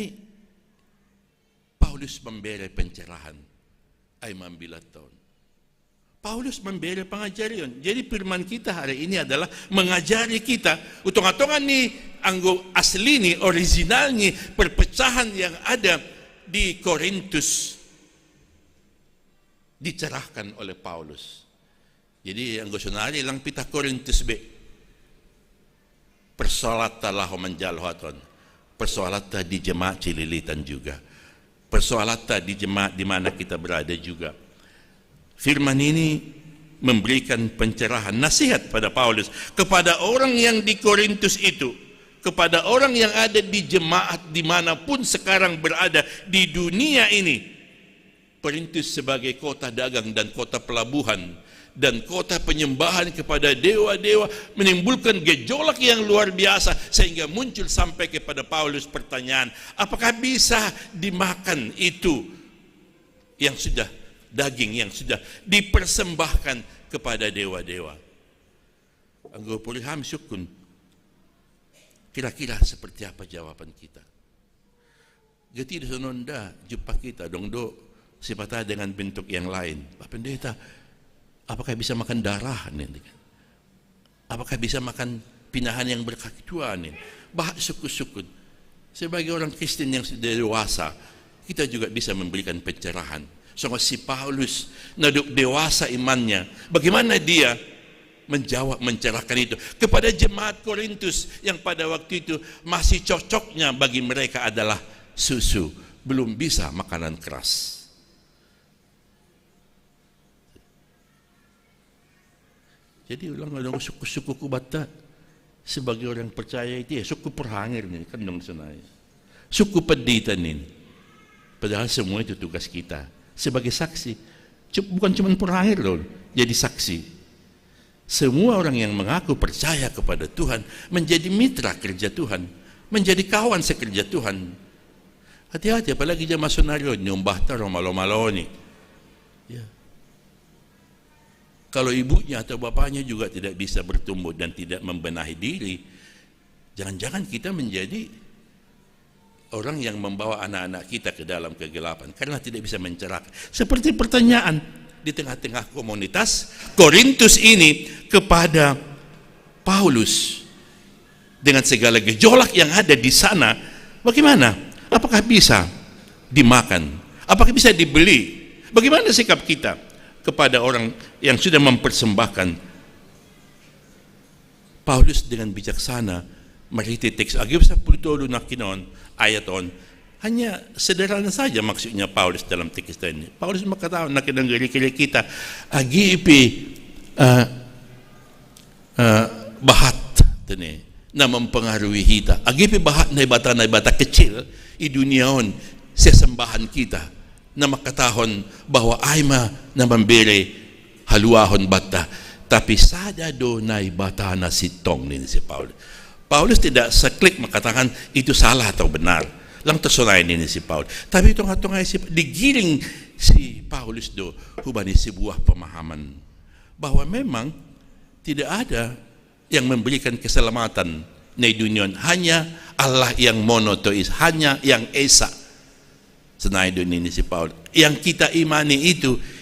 Paulus memberi pencerahan ay mambilat tahun. Paulus memberi pengajarian. Jadi firman kita hari ini adalah mengajari kita utong-atongan ni anggo asli ni original ni perpecahan yang ada di Korintus dicerahkan oleh Paulus. Jadi ang gusto nari lang pita Korintus be persolata lah menjalhaton, persolata di jemaat Cililitan juga, persolata di jemaat di mana kita berada juga. Firman ini memberikan pencerahan, nasihat pada Paulus kepada orang yang di Korintus itu, kepada orang yang ada di jemaat dimanapun sekarang berada di dunia ini. Korintus sebagai kota dagang dan kota pelabuhan dan kota penyembahan kepada dewa-dewa menimbulkan gejolak yang luar biasa sehingga muncul sampai kepada Paulus pertanyaan, apakah bisa dimakan itu yang sudah daging yang sudah dipersembahkan kepada dewa-dewa? Anggo puliham syukun. Kira-kira seperti apa jawaban kita? Gati sononda jumpa kita dong do sipata dengan bentuk yang lain. Pak Pendeta, apakah bisa makan darah nih? Apakah bisa makan pinahan yang berkaki tua nih? Bah syukur-syukur. Sebagai orang Kristen yang sudah dewasa, kita juga bisa memberikan pencerahan. So si Paulus naduk dewasa imannya, bagaimana dia menjawab mencerahkan itu kepada jemaat Korintus yang pada waktu itu masih cocoknya bagi mereka adalah susu, belum bisa makanan keras. Jadi ulang ada suku-suku kubata sebagai orang percaya itu ya suku perhangir nih kan dong senai. Suku peditan ini. Padahal semua itu tugas kita sebagai saksi. Bukan cuma perhangir loh, jadi saksi. Semua orang yang mengaku percaya kepada Tuhan menjadi mitra kerja Tuhan, menjadi kawan sekerja Tuhan. Hati-hati apalagi jamaah sonario nyumbah taruh malo-malo nih. Ya. Kalau ibunya atau bapaknya juga tidak bisa bertumbuh dan tidak membenahi diri, jangan-jangan kita menjadi orang yang membawa anak-anak kita ke dalam kegelapan karena tidak bisa mencerahkan. Seperti pertanyaan di tengah-tengah komunitas Korintus ini kepada Paulus dengan segala gejolak yang ada di sana, bagaimana? Apakah bisa dimakan? Apakah bisa dibeli? Bagaimana sikap kita kepada orang yang sudah mempersembahkan? Paulus dengan bijaksana meriti teks Agibsa pulitulo na kinon ayaton. Hanya sederhana saja maksudnya Paulus dalam teks ini. Paulus makataon na kinanggiri-kiri kita agipi bahat tani na mempengaruhi kita. Agipi bahat na ibata kecil i duniaon sesembahan kita na makatahon bahwa ayma na memberi haluahon bata. Tapi sada do na ibata na sitong ni si Paulus. Paulus tidak seklik mengatakan itu salah atau benar. Lang tersunay ni si Paulus. Tapi itong hatong ay digiring si Paulus do hubani sebuah pemahaman bahwa memang tidak ada yang memberikan keselamatan di dunia, hanya Allah yang monoteis, hanya yang esa. Senai dunia ini si Paulus. Yang kita imani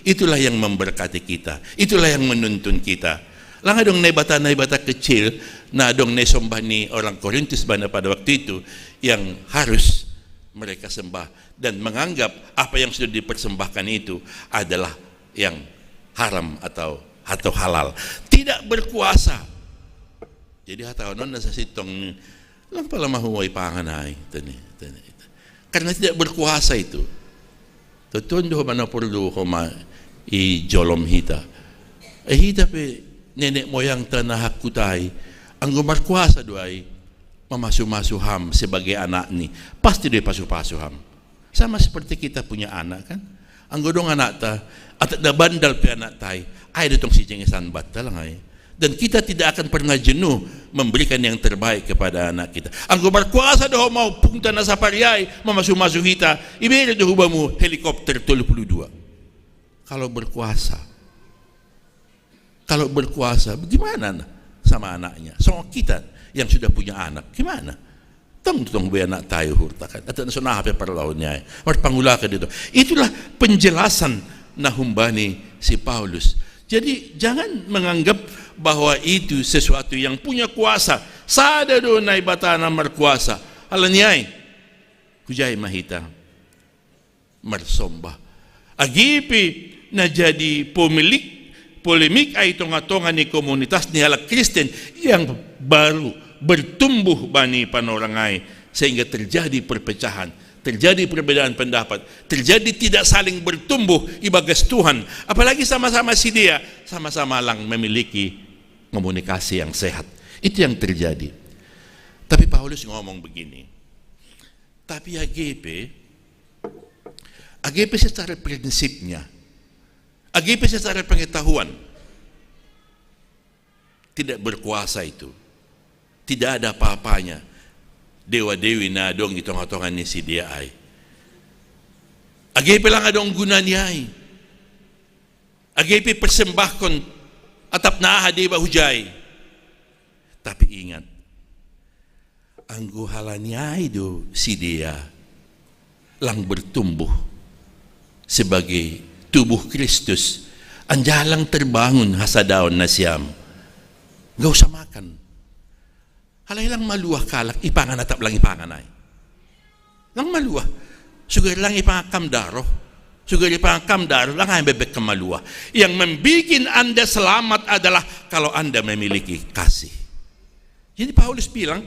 itulah yang memberkati kita. Itulah yang menuntun kita. Lang adong naibata kecil na adong naisomba ni orang Korintus pada waktu itu yang harus mereka sembah dan menganggap apa yang sudah dipersembahkan itu adalah yang haram atau halal. Tidak berkuasa. Jadi hataonon na sa sitong lang pala mahuway panganay. Karena tidak berkuasa itu. Tutundo mana perlu koma i jolom hita. Hita pe nenek moyang tanah hakutay ang gumarkuasa doay mamasuh-masuham sebagai anak ni. Pasti dia pasuh-pasuham. Sama seperti kita punya anak kan. Ang godong anak ta at da bandal pe anak tay ay ditong si jengesan batta lang ay. Dan kita tidak akan pernah jenuh memberikan yang terbaik kepada anak kita. Ang gumarkuasa do mau punta na sa pariyay mamasuh-masuh hita ibili do hubamu helikopter 32. Kalau berkuasa bagaimana sama anaknya? So kita yang sudah punya anak gimana? Tong buya anak tayo hurtakan atau nasunahape parlaw niya. Marpangulaka dito. Itulah penjelasan na humbani si Paulus. Jadi jangan menganggap bahwa itu sesuatu yang punya kuasa. Sada do na ibata na markuasa. Alanyay, kujay mahita marsomba. Agipi na jadi polemik ay tonga-tonga ni komunitas ni halak Kristen yang baru bertumbuh bani panorangay sehingga terjadi perpecahan, terjadi perbedaan pendapat, terjadi tidak saling bertumbuh ibagas Tuhan. Apalagi sama-sama si dia, sama-sama lang memiliki komunikasi yang sehat. Itu yang terjadi. Tapi Paulus ngomong begini. Tapi AGP secara prinsipnya, AGP secara pengetahuan tidak berkuasa itu. Tidak ada apa-apanya. Dewa-dewi na dong itong-atongan ni si dia ay. AGP lang adong guna niya ay. AGP persembahkon atap na ahadiba hujay. Tapi ingat, ang guhala niya ay do si dia lang bertumbuh sebagai tubuh Kristus. Anjalang terbangun hasadaon na siyam. Gak usah makan. Halay lang maluwah kalak, ipanganatap lang ipanganay. Lang maluwah. Sugar lang ipangakamdaro. Sugar ipangakamdaro lang ay bebek kamaluwah. Yang membikin Anda selamat adalah kalau Anda memiliki kasih. Jadi Paulus bilang,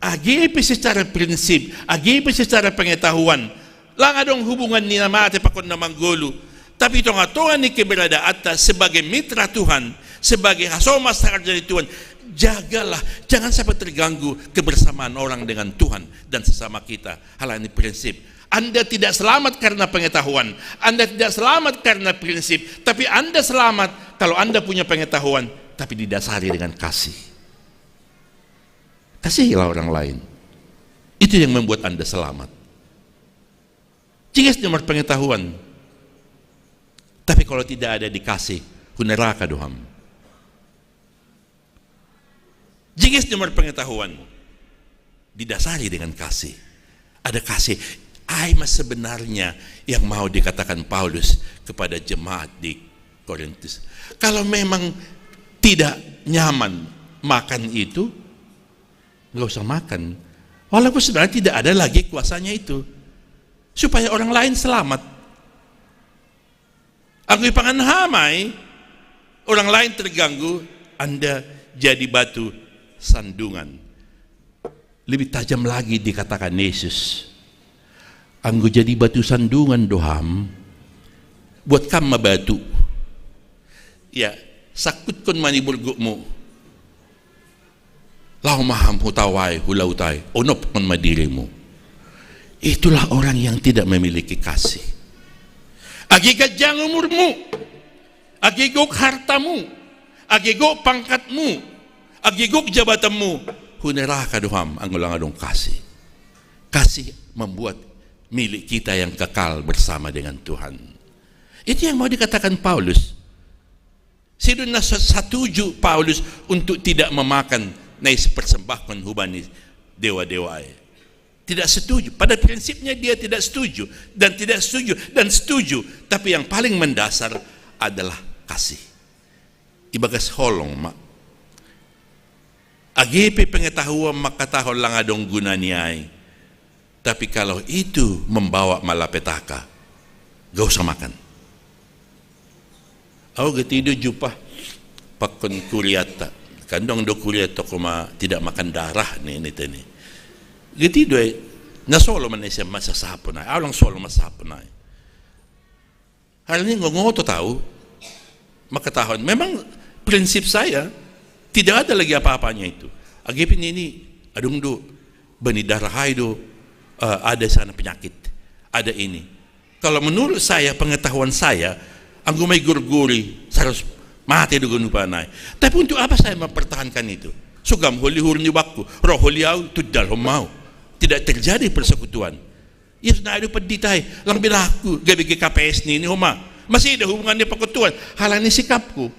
AGP secara prinsip, AGP secara pengetahuan, lang adong hubungan ni namate pakon na manggolo. Tapi itong atungan ni keberada atas sebagai mitra Tuhan, sebagai hasomas sarjana Tuhan, jagalah, jangan sampai terganggu kebersamaan orang dengan Tuhan dan sesama kita. Hal ini prinsip. Anda tidak selamat karena pengetahuan, Anda tidak selamat karena prinsip, tapi Anda selamat kalau Anda punya pengetahuan, tapi didasari dengan kasih. Kasihilah orang lain. Itu yang membuat Anda selamat. Jika nomor pengetahuan, tapi kalau tidak ada dikasih, neraka doham. Jika nomor pengetahuan didasari dengan kasih, Ada kasih. Mas sebenarnya yang mau dikatakan Paulus kepada jemaat di Korintus. Kalau memang tidak nyaman makan itu, nggak usah makan. Walaupun sebenarnya tidak ada lagi kuasanya itu, supaya orang lain selamat. Aku ipangan hamai, orang lain terganggu, Anda jadi batu sandungan. Lebih tajam lagi dikatakan Yesus, anggo jadi batu sandungan doham, buat kam batu. Ya, sakut kon mani burgukmu. Lau maham hutawai hulautai, onop kon madirimu. Itulah orang yang tidak memiliki kasih. Agigak jang umurmu, agigok hartamu, agigok pangkatmu, agigok jabatanmu, hunera kaduham ang ulang adong kasih. Kasih membuat milik kita yang kekal bersama dengan Tuhan. Itu yang mau dikatakan Paulus. Sino na setuju Paulus untuk tidak memakan nais persembahkan hubani dewa-dewa. Tidak setuju. Pada prinsipnya dia tidak setuju dan tidak setuju dan setuju. Tapi yang paling mendasar adalah kasih. Ibagas holong mak. Agipi pengetahuan makatahol lang adong guna niyay. Tapi kalau itu membawa malapetaka, gak usah makan. Aku getido jupa pakon kuliata. Kandong do kuliata kuma tidak makan darah ni tani. Getido na solo man siya masasapon na. Alang solo masapon na. Hal ini ngoto tahu makatahon. Memang prinsip saya tidak ada lagi apa-apanya itu. Agipin ini adung do bani darah do ada sana penyakit, ada ini. Kalau menurut saya, pengetahuan saya, anggo may gurguri, harus mati dugun upanay. Tapi untuk apa saya mempertahankan itu? Sugam huli-hur ni waktu, roh huliaw, tudal humau. Tidak terjadi persekutuan. Yes, na ada peditay, lang binaku, gabi KPS ni huma. Masih ada hubungannya persekutuan. Halani sikapku.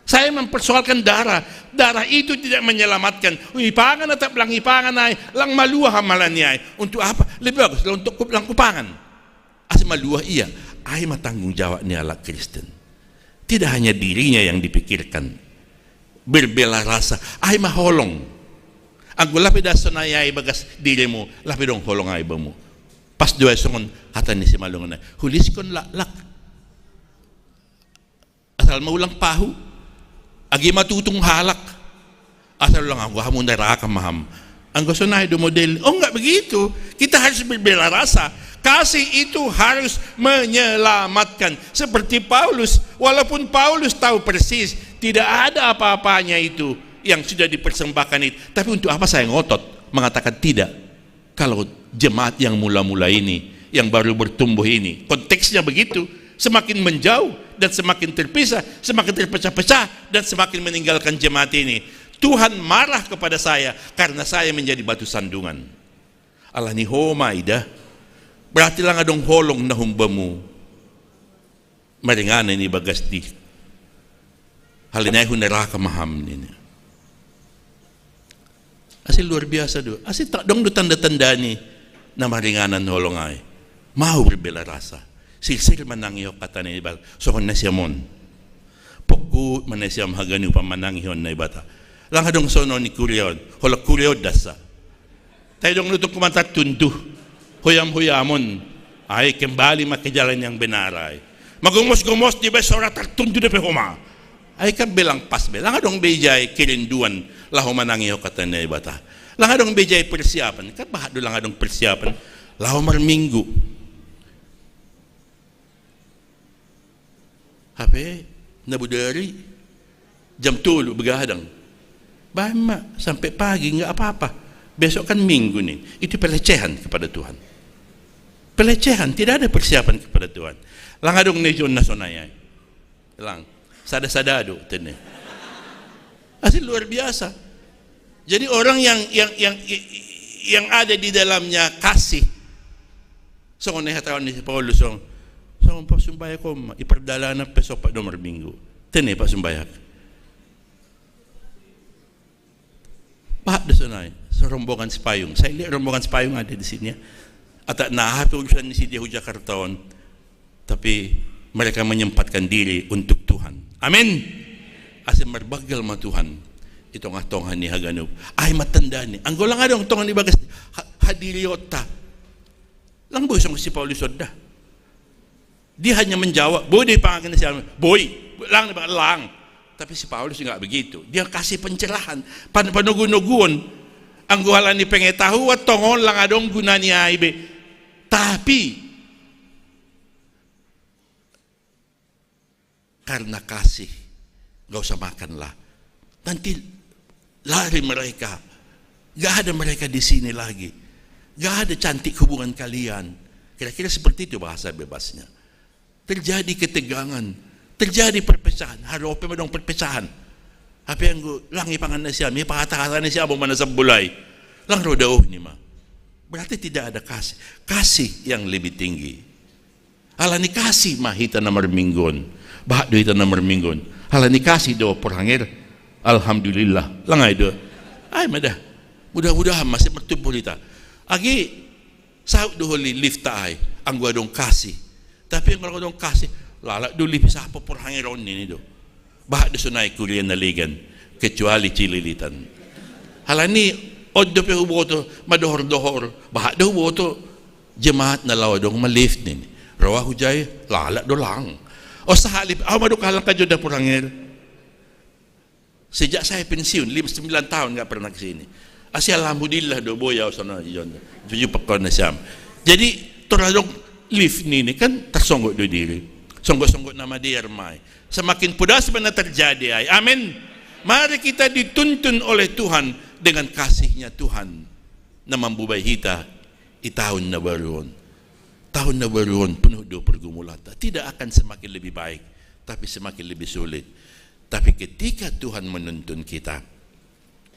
Saya mempersoalkan darah. Darah itu tidak menyelamatkan. Ipangan atau lang ipangan ay lang maluah hamalan niya. Untuk apa? Lebih bagus untuk lang kupangan. As maluah iya ay matanggung jawab niya ala Kristen. Tidak hanya dirinya yang dipikirkan. Berbela rasa ay maholong. Ang gulapi dason ay bagas dirimu, lapi dong holong ay bamu. Pas dua songon hata ni si malungan na. Hulis kon lak. Asal maulang pahu. Agi matutong halak. Asal lang ako, hamon na raka maham. Ang gusto na do model. Oh, enggak begitu. Kita harus berbela rasa. Kasih itu harus menyelamatkan. Seperti Paulus. Walaupun Paulus tahu persis, tidak ada apa-apanya itu yang sudah dipersembahkan itu. Tapi untuk apa saya ngotot mengatakan tidak? Kalau jemaat yang mula-mula ini, yang baru bertumbuh ini, konteksnya begitu. Semakin menjauh dan semakin terpisah, semakin terpecah-pecah dan semakin meninggalkan jemaat ini. Tuhan marah kepada saya karena saya menjadi batu sandungan. Allah ni homa ida. Berarti lang adong holong na humbamu. Maringan ini bagas di. Halinay hunaraka maham nini. Asil luar biasa do. Asil tak dong do tanda-tanda ni na maringanan holong ay. Mau berbela rasa. Silsil manangyo kata na iba. So kung nasyamon. Pokut manasyam hagani upang manangyon na ibata. Lang hadong sono ni kuriyod. Holak kuriyod dasa. Tayo dong lutong kumantat tunduh. Huyam-huyamon. Ay kembali makijalan yang benaray. Magumos-gumos di ba sorat tunduh na pehoma. Ay kabilang pasbe. Lang hadong bejay kirinduan. Laho manangyo kata na ibata. Lang hadong bejay persiapan. Kabahado lang hadong persiapan. Laho marminggu. Hape, nabudari, jam 3 begadang. Bama, sampai pagi enggak apa-apa. Besok kan minggu nih. Itu pelecehan kepada Tuhan. Pelecehan, tidak ada persiapan kepada Tuhan. Langadong nejon nasonayay. Lang, sada-sadado tene. Asli luar biasa. Jadi orang yang ada di dalamnya kasih. So ne hatawan ni Paulus so pasumbaya ko iperdala na peso pa nomor minggu. Tene pasumbaya. Bahak da sunay sa rombongan si Payung. Sa ili rombongan si Payung ada di sini. At nahapusan ni si Diyo Jakartaon, tapi mereka menyempatkan diri untuk Tuhan. Amin. Asin marbagal ma Tuhan. Ito nga tongan ni Haganub. Ay matanda ni. Ang gulang nga dong tongan ni Bagas. Hadiriyota. Lang boy si Paulus Odda. Dia hanya menjawab. Boy, di pangakin na siya. Boy, lang na lang. Tapi si Paulus nggak begitu. Dia kasih pencerahan. Panugun-nugun. Ang guhalan ni pengetahu at tongon lang adong guna niya ibe. Tapi karena kasih, gak usah makanlah. Nanti lari mereka. Gak ada mereka di sini lagi. Gak ada cantik hubungan kalian. Kira-kira seperti itu bahasa bebasnya. Terjadi ketegangan, terjadi perpecahan. Harope madong perpecahan. Apa yang gue langi pangan na siya, may pakata-kata na siya, mana sa bulay. Lang rodao ni ma. Berarti tidak ada kasih. Kasih yang lebih tinggi. Hala ni kasih mahita na marminggon. Bahak do ita na marminggon. Hala ni kasih do porhangir. Alhamdulillah. Langay do. Ay madah. Mudah-mudahan masih mertubuh ita. Agi sahut do holi lift ay. Ang gua dong kasih. Tapi ang gua dong kasih. Lala do lift sa po porhangiron ni do. Bahak do sunay kulian na ligan. Kecuali cililitan. Hala ni oddo pe huboto madohor-dohor bahak do huboto jemaat na lawadong malift nin rawa hujay lala do lang o sa halip madukalang ka jud na purangir sejak saya pensiun 9 tahun nggak pernah kesini asya alhamdulillah do boya sana yon tujuh pekon na siyam jadi toradong lift nini kan tersonggok do diri songgok-songgok nama diermay semakin pudas na terjadi ay amin. Mari kita dituntun oleh Tuhan dengan kasihnya Tuhan na mambubuhay kita itahun na baruon. Tahun na baruon penuh do pergumulata. Tidak akan semakin lebih baik, tapi semakin lebih sulit. Tapi ketika Tuhan menuntun kita,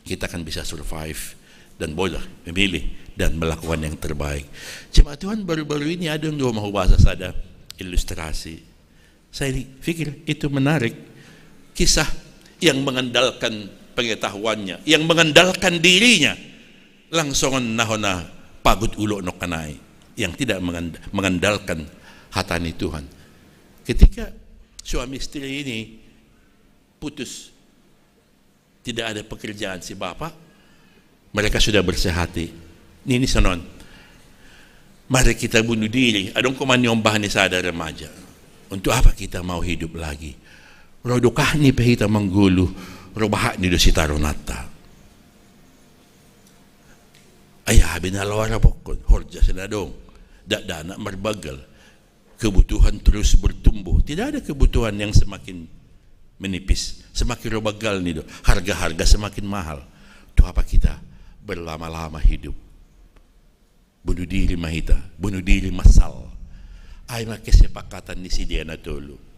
kita akan bisa survive dan boleh memilih dan melakukan yang terbaik. Jemaat Tuhan baru-baru ini ada yang mau bahasa sada ilustrasi. Saya pikir itu menarik. Kisah yang mengandalkan pengetahuannya, yang mengandalkan dirinya, langsungan nahona pagod ulo no kanay, yang tidak mengandalkan hatani Tuhan. Ketika suami istri ini putus, tidak ada pekerjaan si bapak, mereka sudah bersehati. Nini sanon, mari kita bunuh diri. Adong kumanyong bahan ni sada remaja. Untuk apa kita mau hidup lagi? Rodokah ni pahita manggulu, robahak ni do si taronata. Ayah binalawara pokon, horja senadong, dak-danak marbagal. Kebutuhan terus bertumbuh. Tidak ada kebutuhan yang semakin menipis, semakin robagal ni do. Harga-harga semakin mahal. Itu apa kita berlama-lama hidup? Bunuh diri mahita, bunuh diri masal. Ay makesepakatan ni si Diana Tolu.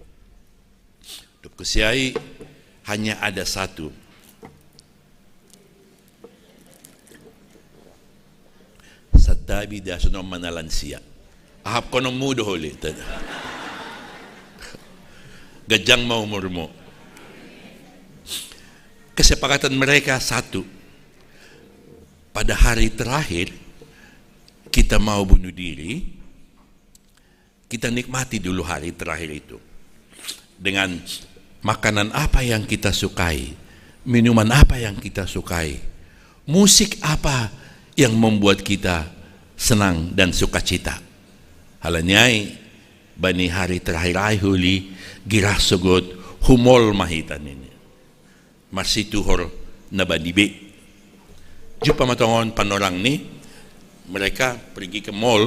Kusiai hanya ada satu. Satabi dasono manalansia. Ahap ko ng mudo huli. Gajang mau murmo. Kesepakatan mereka satu. Pada hari terakhir kita mau bunuh diri. Kita nikmati dulu hari terakhir itu. Dengan makanan apa yang kita sukai, minuman apa yang kita sukai, musik apa yang membuat kita senang dan sukacita. Halanyai bani hari terakhir ay huli girah sugot humol mahitan ini. Masih tuhor na banibi. Jupa matongon panorang ni, mereka pergi ke mall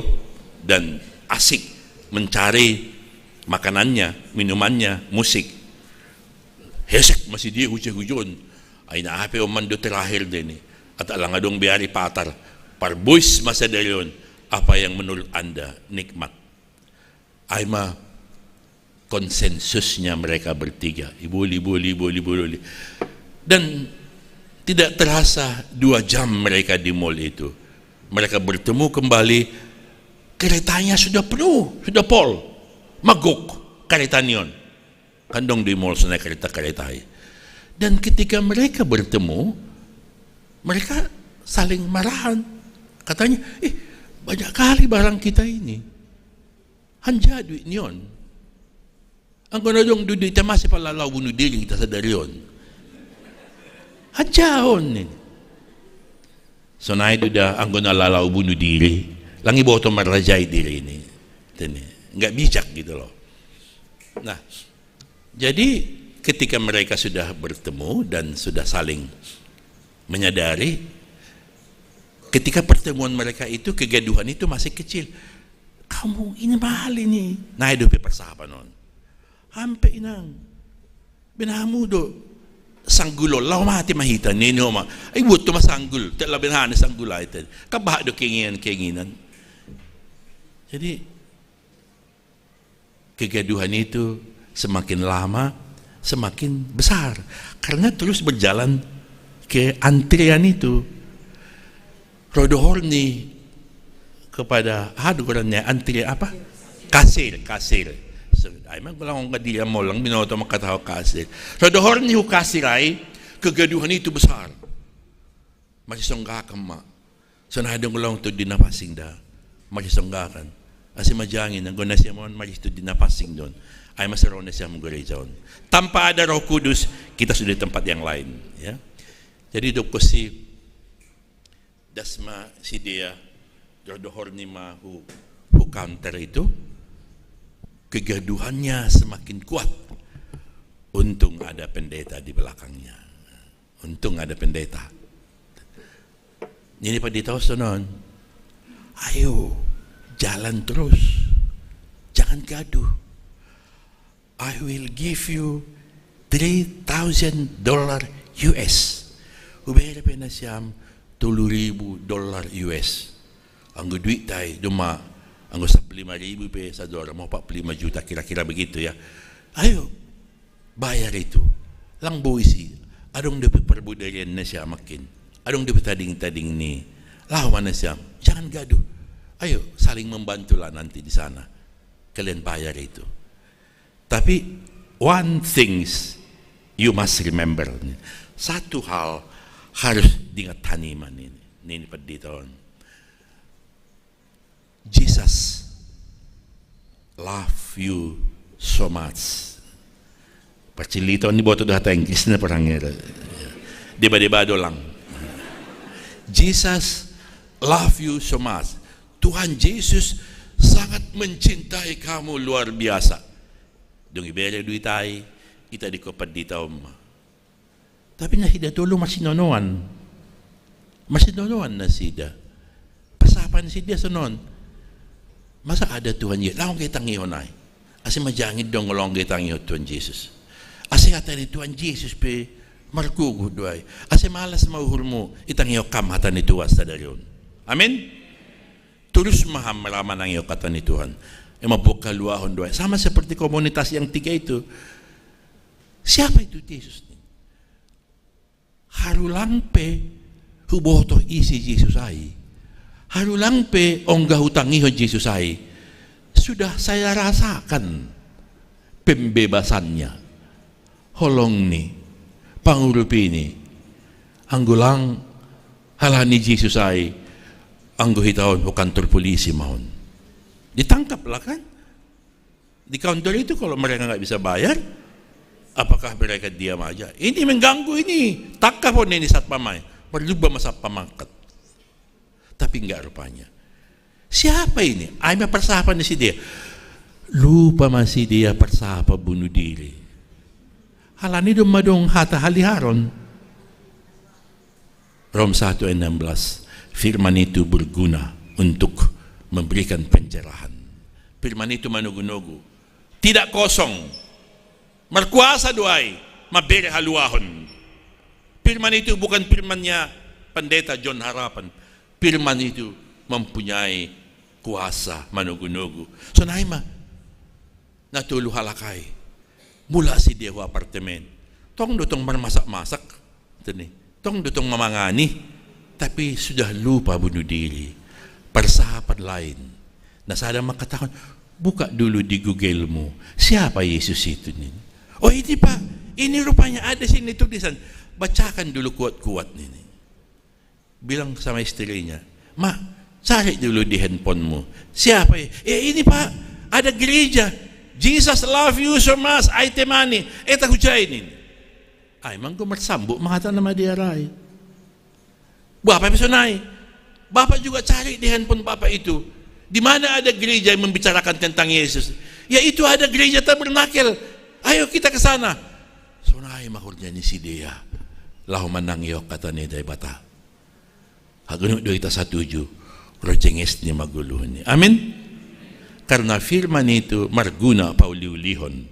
dan asik mencari makanannya, minumannya, musik. Hesek masih dia hujan-hujan. Ay naapi o mando terakhir din eh. At alangadong biari patar. Parbuis masa dalyon. Apa yang menurut Anda nikmat? Ay konsensusnya mereka bertiga. Ibuli. Dan tidak terasa 2 jam mereka di mall itu. Mereka bertemu kembali. Keretanya sudah penuh, sudah pol. Magok keretanion. Kandong di mall sana kereta-kereta. Dan ketika mereka bertemu, mereka saling marahan. Katanya, Banyak kali barang kita ini. Hanja duit niyon. Ang kunadong duit masih palalaw bunuh diri kita sadar yun. Hanjahon ni. So na ida ang gunalalaw bunuh diri. Lang iboto marajay diri ni. Enggak bijak gitu loh. Nah, jadi ketika mereka sudah bertemu dan sudah saling menyadari, ketika pertemuan mereka itu kegaduhan itu masih kecil. Kamu ini mahal ini. Nah, hidup persahabat non. Hampe inang. Binamu do sanggulo law mati mahita nino ma. Ay buto masanggul. Tala binahan sanggula ito. Kabah do keinginan. Jadi kegaduhan itu semakin lama semakin besar karena terus berjalan ke antrian itu. Rodohorni kepada hadurannya antri apa? Kasir. So, ay man lang ang kadiya mo lang binoto makataw kasir. Rodohorni hu kasir ay kegaduhan itu besar. Masisonggakan ma. So nahadong lang to dinapasing da. Masisonggakan. Asi majangin ang guna siya mo majisto dinapasing doon. Ay masaraw na siya mong gerejaon. Tanpa ada Roh Kudus, kita sudah di tempat yang lain. Ya. Jadi dok ko si dasma si dia rodohor ni ma hu counter itu kegaduhannya semakin kuat. Untung ada pendeta di belakangnya. Untung ada pendeta. Ini pa dito sonon. Ayo jalan terus. Jangan gaduh. I will give you $3,000 US. Ubera pa na siyam $2,000 US. Ang duit tayo, duma, ang usap 5,000 sa dolar, mo pa 5 juta, kira-kira begitu ya. Ayo, bayar itu. Lang buisi, adong dapat perbudayan na siya makin. Adong dapat tading-tading ni. Lawan na siya, jangan gaduh. Ayo, saling membantulah nanti di sana. Kalian bayar itu. Tapi, one things you must remember. Satu hal harus diingat taniman ini. Ini pa dito. Jesus love you so much. Pacilito ni boto data Inggris na parang diba lang. Jesus love you so much. Tuhan Yesus sangat mencintai kamu luar biasa. Dong ibere duit tayo, kita di kopad dito. Tapi nahida tulo masinonoan. Masinonoan na sida. Pasapan sida sonon. Masa ada Tuhan Yesus? Laong kitang ihon ay. Asi majangid dong ngolong kitang ihon Tuhan Yesus. Asi kata ni Tuhan Yesus pe markugo doay. Asi malas mauhur mo itang iyo kamatan ni Tuhan sa daryon. Amen? Terus maham malaman ang iyo kata ni Tuhan. Mabukaluahon doay. Sama seperti komunitas yang tiga itu. Siapa itu Yesus? Harulang pe huboto isi Yesus ay. Harulang pe onggah utangihon Yesus ay. Sudah saya rasakan pembebasannya. Holong ni, pangurupi ni. Anggulang halani Yesus ay. Angguhitaon o kantor polisi mahon. Ditangkap lah kan? Di counter itu kalau mereka nggak bisa bayar, apakah mereka diam aja? Ini mengganggu ini. Takka pun ini saat pamay. Perlu masa pamangkat. Tapi enggak rupanya. Siapa ini? Ay mapersahapan na si dia. Lupa masih dia persahapa bunuh diri. Halani dumadong hata haliharon. Rom 1:16. Firman itu berguna untuk memberikan pencerahan. Firman itu manugunugu. Tidak kosong. Merkuasa doay. Mabere haluahon. Firman itu bukan firmannya pendeta John Harapan. Firman itu mempunyai kuasa manugunugu. So naima, natulu halakay. Mula si Dewa apartemen. Tong dutong marmasak-masak. Tong dutong mamangani. Tapi sudah lupa bunuh diri. Persahapan lain. Nasada makatakon, buka dulu di Google mo. Siapa Yesus itu nih? Oh ini pak, ini rupanya ada sini tulisan. Bacakan dulu kuat-kuat ini. Bilang sama istrinya, Ma, Cari dulu di handphonemu. Siapa ya? Ini Pak, ada gereja. Jesus love you so much, ay temani. Tahujainin. Ay, mangko marsambuk mangata nama dia rai. Bapak bisa naik. Bapak juga cari di handphone Bapak itu. Di mana ada gereja yang membicarakan tentang Yesus? Ya itu ada gereja tabernakel. Ayo kita ke sana. Sunai mahurnya ni si dia. Lahu manang yok kata ni day bata. Hagunuk do ita satuju. Rojenges ni maguluhan ni. Amin. Karena firman itu marguna pauliulihon,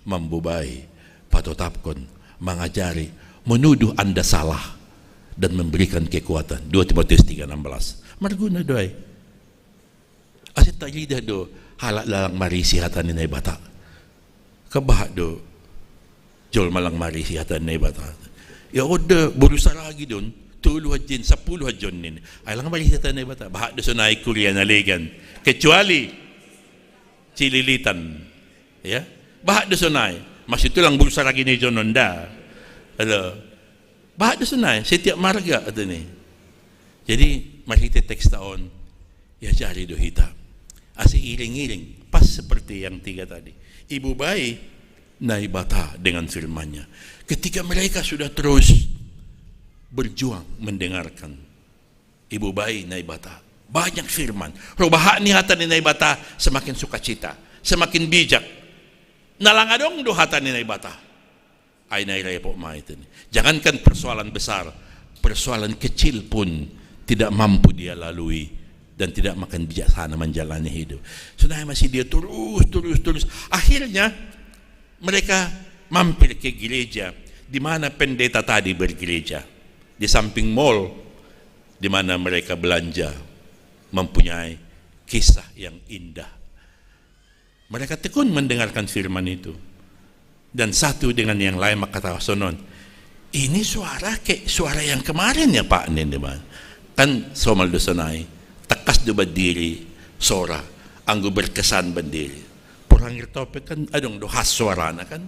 membubay, patotapkon, mengajari, menuduh Anda salah dan memberikan kekuatan. 2 Timotius 3:16. Marguna doy. Asit tajida do halak lang marisi hatan ni bata. Kabah do jol malang marisi hatan ni bata. Ya udah berusaha lagi don. 10 hajin, 10 hajon nin. Ay lang marisi hatan ni bata. Bahak do sunay Korea na legan. Kecuali cililitan, ya. Bahak do sunay. Mas itu lang berusaha lagi ni jononda. Halo. Bahak do sunay. Setiap marga ato ni. Jadi mariti teks taon. Ya jari do hita. Asi iring-iring. Pas seperti yang 3 tadi. Ibu bayi naibata dengan firman-Nya. Ketika mereka sudah terus berjuang mendengarkan, ibu bayi naibata banyak firman. Robaha ni hatan ni naibata semakin sukacita, semakin bijak. Nalangadong do hatan ni naibata. Ay nairay po maitin. Jangankan persoalan besar, persoalan kecil pun tidak mampu dia lalui dan tidak makan bijaksana menjalani hidup. Sudah masih dia terus. Akhirnya mereka mampir ke gereja di mana pendeta tadi bergereja. Di samping mall di mana mereka belanja, mempunyai kisah yang indah. Mereka tekun mendengarkan firman itu. Dan satu dengan yang lain maka sonon, ini suara kayak suara yang kemarin ya Pak nih, kan somal dosanay takas do berdiri sora anggo berkesan berdiri. Porangir topik kan adong do has suara na kan.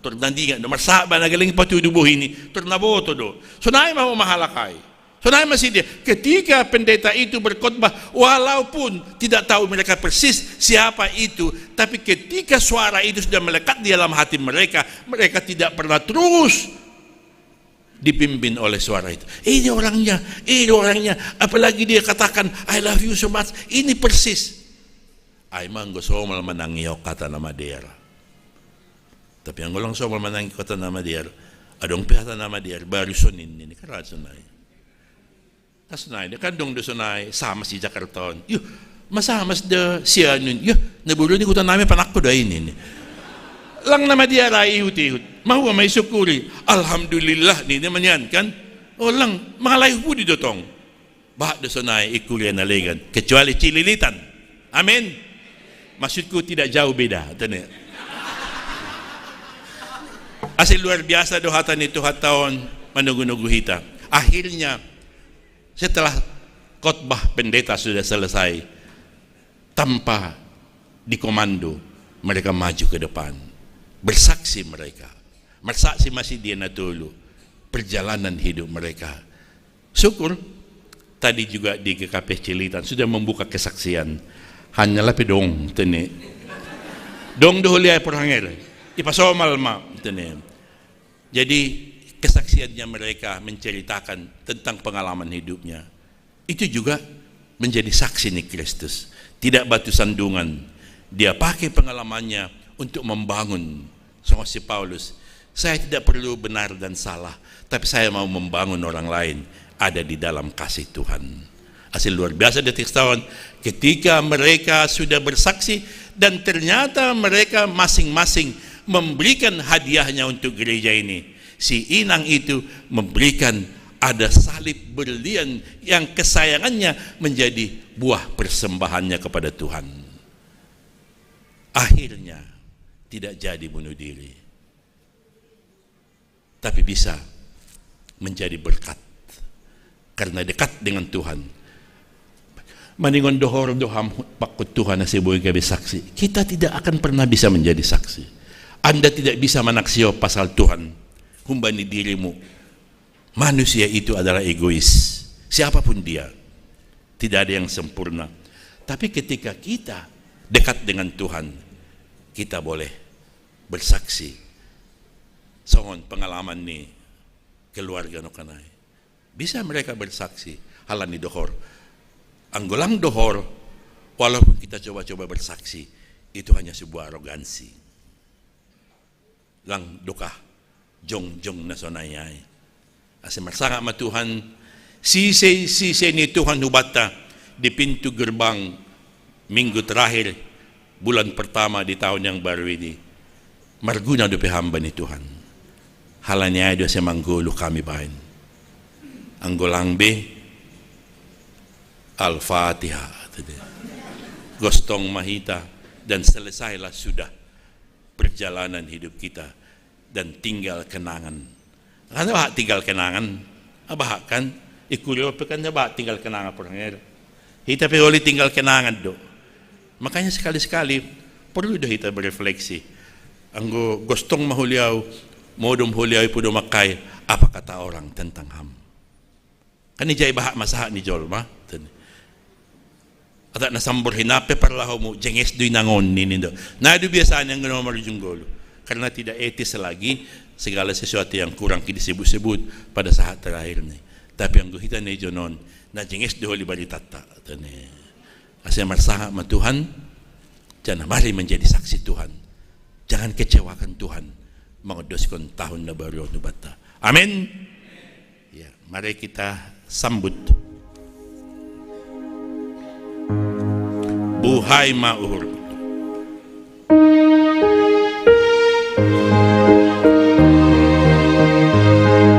Turnandingan do marsaba na galing patudubuh ini turnaboto do. So naay mahalakay. So naay masih dia ketika pendeta itu berkhotbah walaupun tidak tahu mereka persis siapa itu, tapi ketika suara itu sudah melekat di dalam hati mereka, mereka tidak pernah terus dipimpin oleh suara itu. Ini orangnya, apalagi dia katakan I love you so much, ini persis. Ay manggo somal manangiyok kata nama dia. Tapi ang ulang somal manangiyok kata nama dia, adong pihata nama dia baru sonin ini karatsunay. Kasunay, dia kandong do sunay sama si Jakarta. Yo, masamas de siya nun. Yo, nabulo ni kutan namin panak ko dahin ini. Lang nama dia rai ihut-ihut. Mahuwa may sukuri. Alhamdulillah ni naman yan kan. O lang mga layo po di dotong. Bahak do sunay ikulian na legan. Kecuali cililitan. Amin. Maksudku tidak jauh beda. Tanya. Asil luar biasa do hatan itu hataon manugu-nugu hita. Akhirnya setelah khotbah pendeta sudah selesai, tanpa dikomando, mereka maju ke depan, bersaksi mereka, bersaksi masih dia natulu perjalanan hidup mereka. Syukur tadi juga di GKP Cilitan sudah membuka kesaksian. Hanyalah pedong tene, dong dohliay porhangel, ipasomal ma tene. Jadi kesaksiannya mereka menceritakan tentang pengalaman hidupnya. Itu juga menjadi saksi nih Kristus. Tidak batu sandungan. Dia pakai pengalamannya untuk membangun. Sama si Paulus. Saya tidak perlu benar dan salah. Tapi saya mau membangun orang lain. Ada di dalam kasih Tuhan. Hasil luar biasa detik tahun. Ketika mereka sudah bersaksi. Dan ternyata mereka masing-masing memberikan hadiahnya untuk gereja ini. Si inang itu memberikan ada salib berlian yang kesayangannya menjadi buah persembahannya kepada Tuhan. Akhirnya tidak jadi bunuh diri, tapi bisa menjadi berkat karena dekat dengan Tuhan. Maningon dohor doham pakut Tuhan na sibuhi gabi saksi. Kita tidak akan pernah bisa menjadi saksi. Anda tidak bisa menaksio pasal Tuhan. Humbani dirimu. Manusia itu adalah egois. Siapapun dia. Tidak ada yang sempurna. Tapi ketika kita dekat dengan Tuhan, kita boleh bersaksi. Songon pengalaman ni keluarga no kanay. Bisa mereka bersaksi. Halan ni dohor. Ang gulang dohor, walaupun kita coba-coba bersaksi, itu hanya sebuah arogansi. Lang duka, jong-jong na sonayay. Asi marsanga ma Tuhan, sisi ni Tuhan hubata di pintu gerbang minggu terakhir bulan pertama di tahun yang baru ini. Marguna do hamba ni Tuhan. Halanya do sa manggolo kami bahin. Ang golangbe Al-Fatiha. Gostong mahita dan selesailah sudah perjalanan hidup kita dan tinggal kenangan. Ano ba tinggal kenangan? Abahakan ikulyo pekan na ba tinggal kenangan porangero. Hita pe oli tinggal kenangan do. Makanya sekali-sekali perlu do hita berefleksi. Ang gustong mahulyaw, modom hulyaw pudo makay, apa kata orang tentang ham. Kan ijay bahak masaha ni Jolma. At nasambor hinape parlaho mo, jenges do'y nangon ninindo. Nado biasaan yang gano'n marujunggolo. Karena tidak etis lagi segala sesuatu yang kurang disebut-sebut pada saat terakhir ni. Tapi ang guhita ni Jonon, na jenges do'y balitata. Kasi marsaha ma Tuhan, jangan mari menjadi saksi Tuhan. Jangan kecewakan Tuhan. Mga 2 tahun na baru nubata. Amin. Ya, mari kita sambut. Buhay Maur.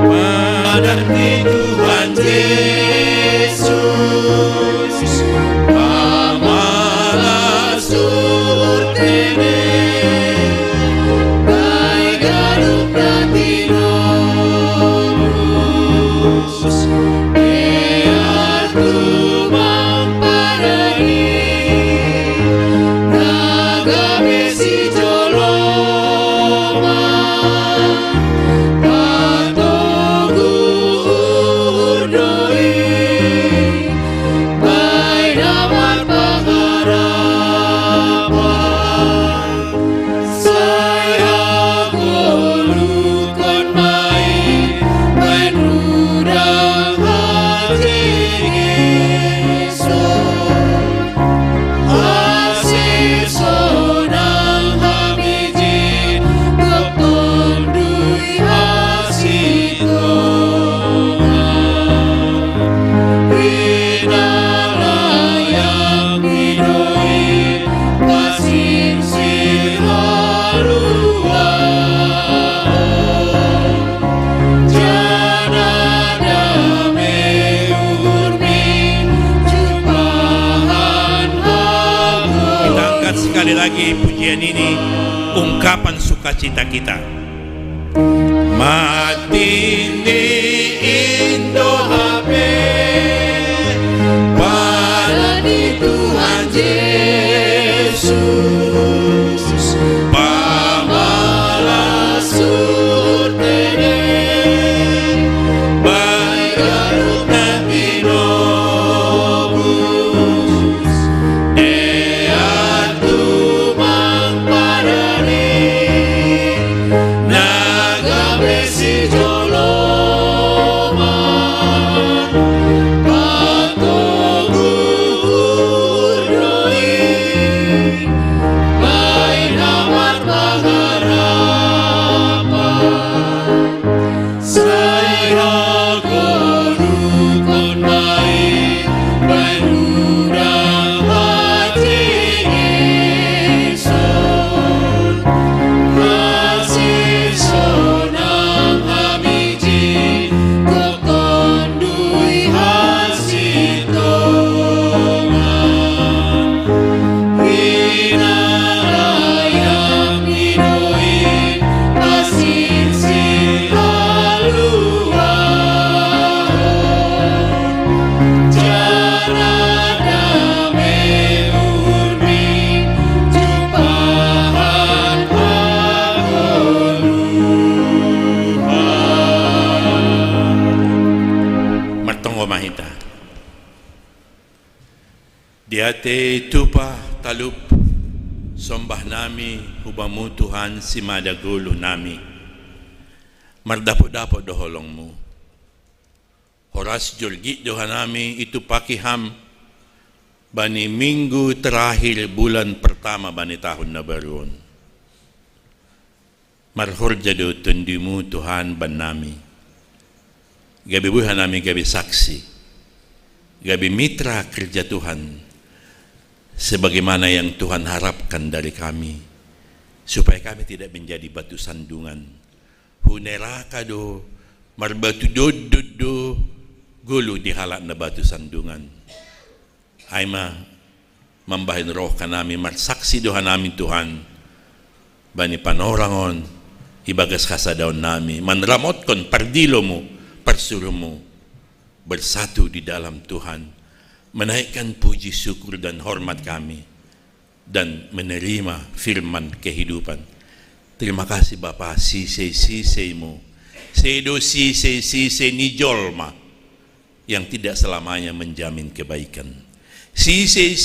Padati Tuhan Yesus, pamalas surtene, baik garuk pratinus, biar Tuhan parani. Sekali lagi pujian ini ungkapan sukacita kita. Mati di Indo Habe, pada di Tuhan Yesus, pamalas surtene, baik garuk nabi nobus, Kami Diate tupa talup sombah nami hubamu Tuhan si madagulo nami. Mardapo-dapo doholong mo. Horas Jorgi doha nami itu pakiham bani minggu terakhir bulan pertama bani tahun na baruon. Marhor jado tundimu Tuhan ban nami. Gabi buhan nami gabi saksi. Gabi mitra kerja Tuhan. Sebagaimana yang Tuhan harapkan dari kami. Supaya kami tidak menjadi batu sandungan. Huneraka do marbatu do gulu dihalak na batu sandungan. Aima mambahin roh ka nami marsaksi doha nami Tuhan. Bani panorangon ibagas kasadaon nami manramot kon pardilo mo parsulo mo bersatu di dalam Tuhan. Menaikkan puji syukur dan hormat kami dan menerima firman kehidupan. Terima kasih Bapa, sise-sisemu, sedo sise ni jolma yang tidak selamanya menjamin kebaikan. Sise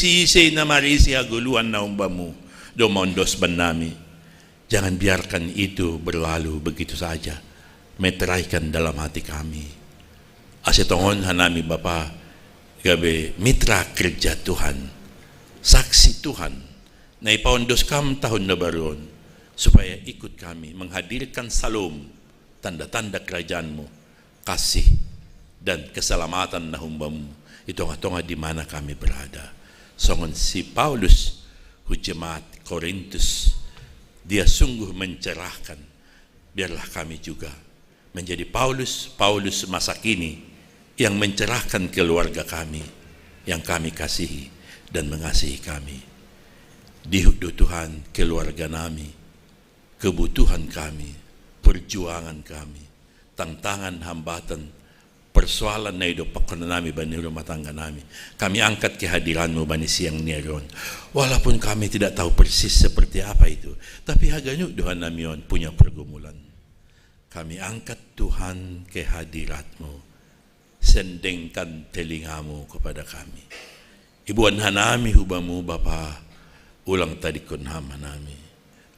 na marisi aguluan na umbamu, domondos banami. Jangan biarkan itu berlalu begitu saja, meteraikan dalam hati kami. Asetongon hanami Bapa, gabe mitra kerja Tuhan, saksi Tuhan, na ipaundos kam tahun na baron, supaya ikut kami menghadirkan salom, tanda-tanda kerajaanmu, kasih, dan keselamatan na humbamu, itonga-tonga di mana kami berada. Songon si Paulus, jemaat Korintus, dia sungguh mencerahkan, biarlah kami juga menjadi Paulus masa kini, yang mencerahkan keluarga kami, yang kami kasihi dan mengasihi kami. Dihudu Tuhan keluarga kami, kebutuhan kami, perjuangan kami, tantangan, hambatan, persoalan na hidup nami bani rumah tangga nami. Kami angkat kehadiranmu bani siang niaron. Walaupun kami tidak tahu persis seperti apa itu, tapi haganyuk Tuhan namion punya pergumulan. Kami angkat Tuhan kehadiratmu. Sendengkan telingamu kepada kami. Ibuan hanami hubamu Bapa, ulang tadi kunham hanami.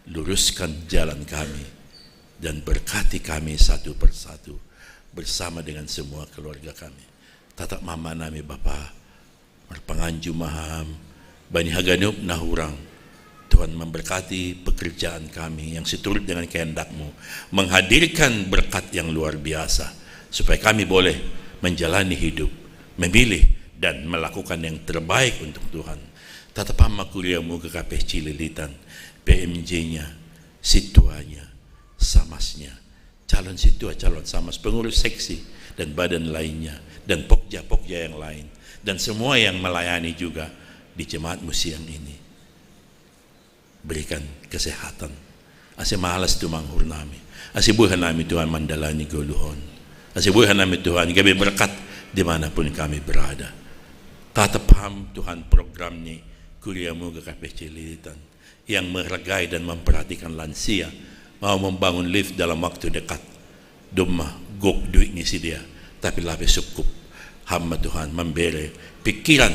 Luruskan jalan kami dan berkati kami satu persatu bersama dengan semua keluarga kami. Tatak mama nami Bapa, marpanganju maham, bani haganup nahurang. Tuhan memberkati pekerjaan kami yang seturut dengan kehendak-Mu, menghadirkan berkat yang luar biasa supaya kami boleh menjalani hidup, memilih dan melakukan yang terbaik untuk Tuhan. Tatapama kuliahmu ke KP Cililitan, PMJ-nya, situanya, samasnya, calon situa, calon samas, pengurus seksi dan badan lainnya, dan pokja-pokja yang lain, dan semua yang melayani juga di jemaatmu siang ini. Berikan kesehatan. Ase malas tumanghur nami. Ase buhan nami Tuhan mandalani guluhon. Asibuhan nami Tuhan, gabi berkat dimanapun kami berada. Tatapam Tuhan program ni kuliahmu ke KP Cililitan yang menghargai dan memperhatikan lansia, mau membangun lift dalam waktu dekat. Dumah gok duit ni si dia, tapi labi cukup. Hamba Tuhan memberi pikiran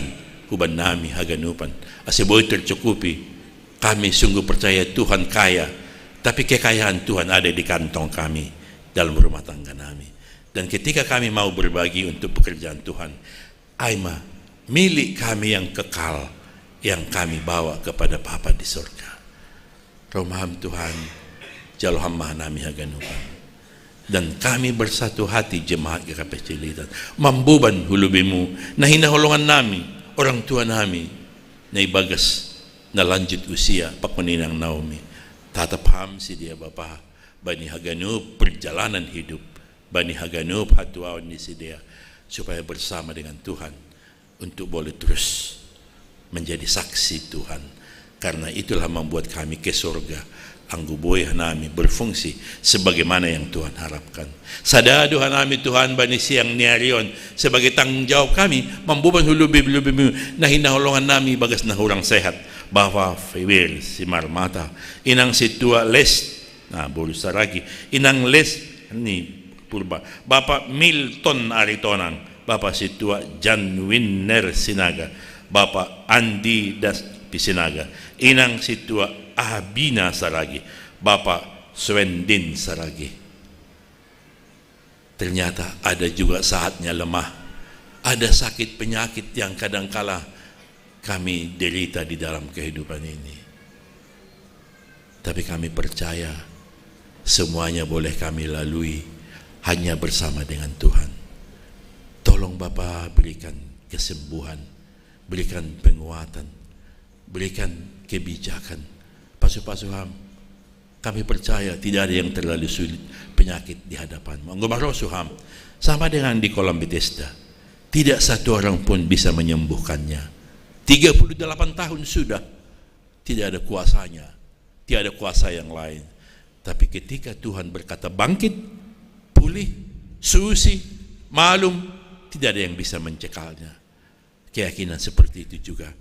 huban nami haganupan. Asibuhay tercukupi. Kami sungguh percaya Tuhan kaya, tapi kekayaan Tuhan ada di kantong kami dalam rumah tangga nami. Dan ketika kami mau berbagi untuk pekerjaan Tuhan, aima milik kami yang kekal yang kami bawa kepada Bapa di surga. Romaham Tuhan, jaloham nami haganupan. Dan kami bersatu hati jemaat GKP Cililitan, mambuban hulubimu, na hinaholongan nami, orang tua nami, na ibagas na lanjut usia, pakuninang Naomi. Tatapam si dia Bapa, bani haganup perjalanan hidup, bani haganup hatuawan ni si dia, supaya bersama dengan Tuhan untuk boleh terus menjadi saksi Tuhan. Karena itulah membuat kami ke surga, angguboy nami berfungsi sebagaimana yang Tuhan harapkan. Sadado nami Tuhan bani siang niarion sebagai tanggung jawab kami membuban hulubi-hulubi na hinaholongan nami bagas na hurang sehat. Bahwa Fewil si Marmata inang si tua les na Bulusaragi inang les ni Purba Bapak Milton Aritonang, Bapak si tua Jan Winner Sinaga, Bapak Andi Das Pisinaga, Inang Situa Abina Saragi, Bapak Swendin Saragi. Ternyata ada juga saatnya lemah, ada sakit penyakit yang kadangkala kami derita di dalam kehidupan ini. Tapi kami percaya semuanya boleh kami lalui hanya bersama dengan Tuhan. Tolong Bapa berikan kesembuhan, berikan penguatan, berikan kebijakan. Pasuham, kami percaya tidak ada yang terlalu sulit penyakit di hadapan-Mu. Gubernur Suham, sama dengan di kolam Bethesda, tidak satu orang pun bisa menyembuhkannya. 38 tahun sudah, tidak ada kuasanya, tidak ada kuasa yang lain. Tapi ketika Tuhan berkata bangkit, pulih, suci, malum, tidak ada yang bisa mencekalnya. Keyakinan seperti itu juga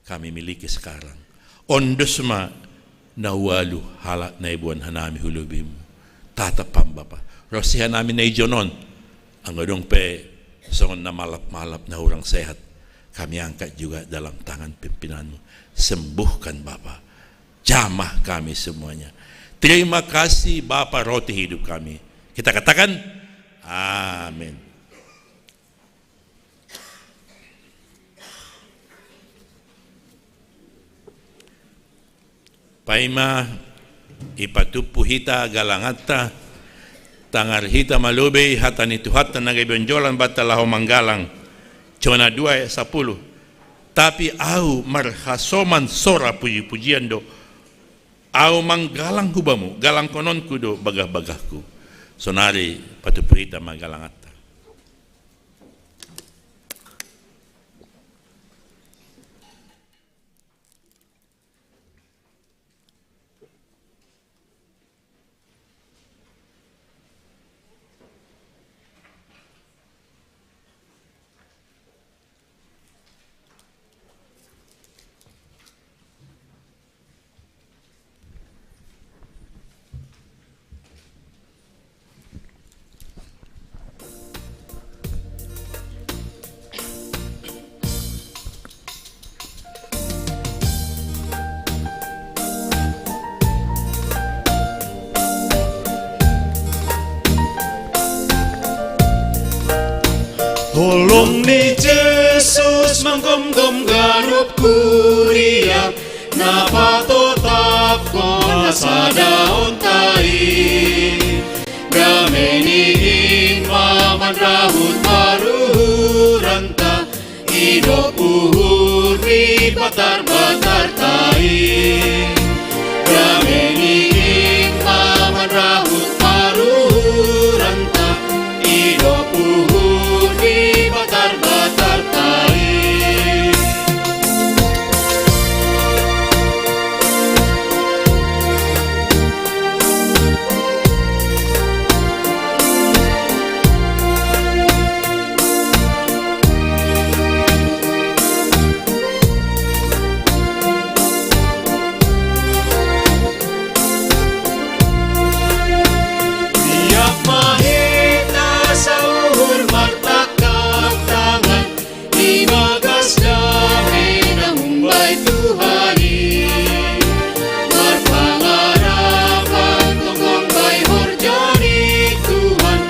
kami miliki sekarang. Ondosma nawalu halak naibuan hanami hulubimu tatapam Bapa rosihan namin na ijonon ang adong pe songon na malap-malap na orang sehat kami angkat juga dalam tangan pimpinan-Mu. Sembuhkan Bapa, jamah kami semuanya. Terima kasih Bapa, roti hidup kami. Kita katakan amin. Paima ipatupu hita galangata tangar hita malube hata nituhata nagibonjolan batalaho manggalang Jona 2 ayat 10. Tapi au marhasoman sora puji-pujian do au manggalang hubamu galang konon kudo bagah-bagahku sonari patupu hita magalangata. Tolong ni Yesus menggom-gom garup kuriak napa tetap kuasa daun tai Rameni maman rahut baru ranta hidup uhur di batar-batar tai Rameni maman rahut baru ranta hidup uhur di batar-batar tai Tiap mahita sa uhur martakap tangan Ibagas dami ng humbay Tuhani Marpangarapan tungkong bay horjani Tuhan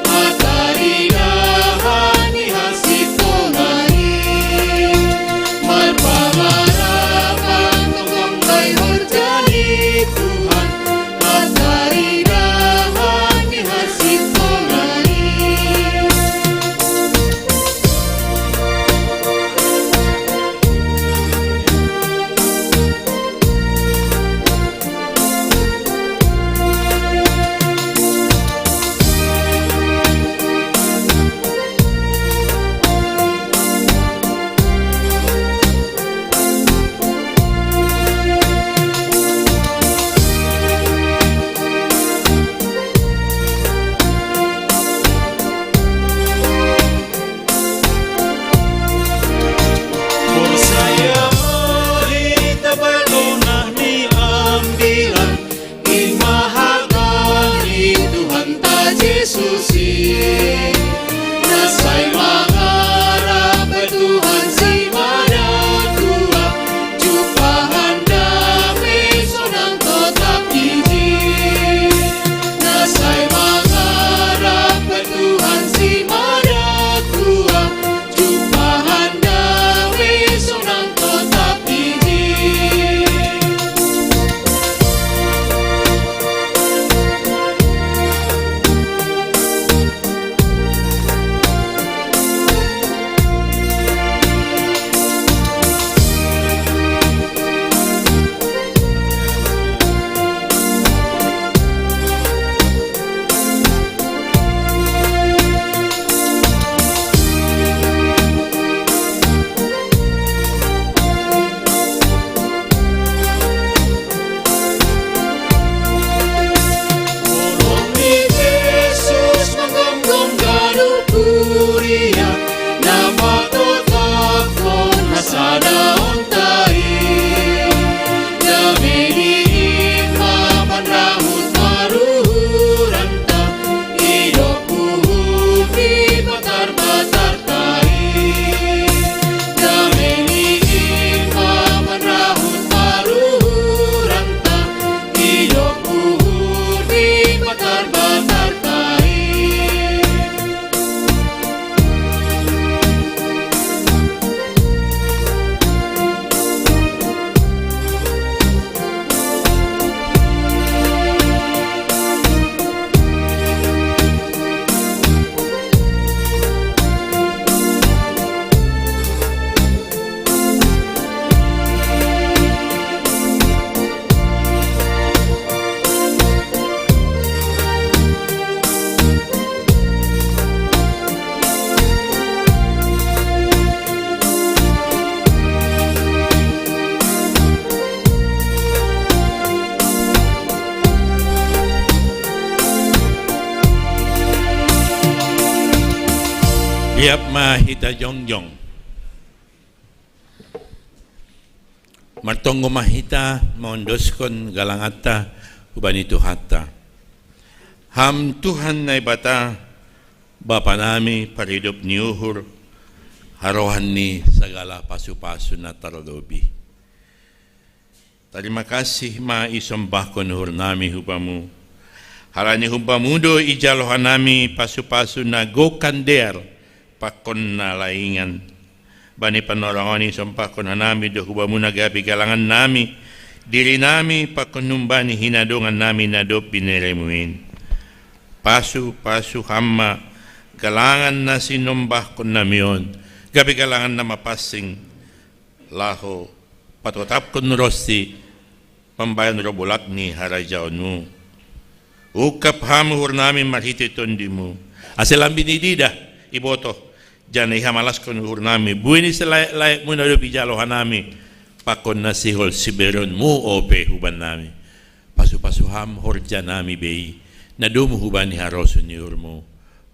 At arinahan ni hasip tonani Marpangarapan tungkong bay horjani Tuhan At arinahan ni hasip tonani Por saya mahita balonah ni ambilan Imahagan ni Tuhan ta Yesusi Nasa'y mangarap Tuhan si Mana Liap mahita jongjong. Martonggo mahita mondoskon galangata ubani tuhata. Ham Tuhan na ibata Bapa nami paridop ni uhur harohan ni sagala pasu-pasu na tarodobi. Terima kasih ma isombah kon uhur nami hupamu. Harani hupamudo ijalohan nami pasu-pasu na gokander pakon na laingan. Bani panorangoni sompah kon hanami do hubamu nagabi galangan nami. Diri nami pakon numbani hinadongan nami nadop bineremuin. Pasu-pasu hamma galangan na sinombah kon namion. Gabi galangan na mapasing laho patotap kon rosti pambayan robolak ni harajaonmu. Ukap hamuhur nami marhiti tondimu. Aselam binidida iboto. Jangan ihamalas kon uhur nami. Buini selayak mo na dobi jalohan nami. Pakon na sihol siberon mu ope huban nami. Pasu-pasu ham horja nami bei. Nadumu huban ni harosun ni urmu.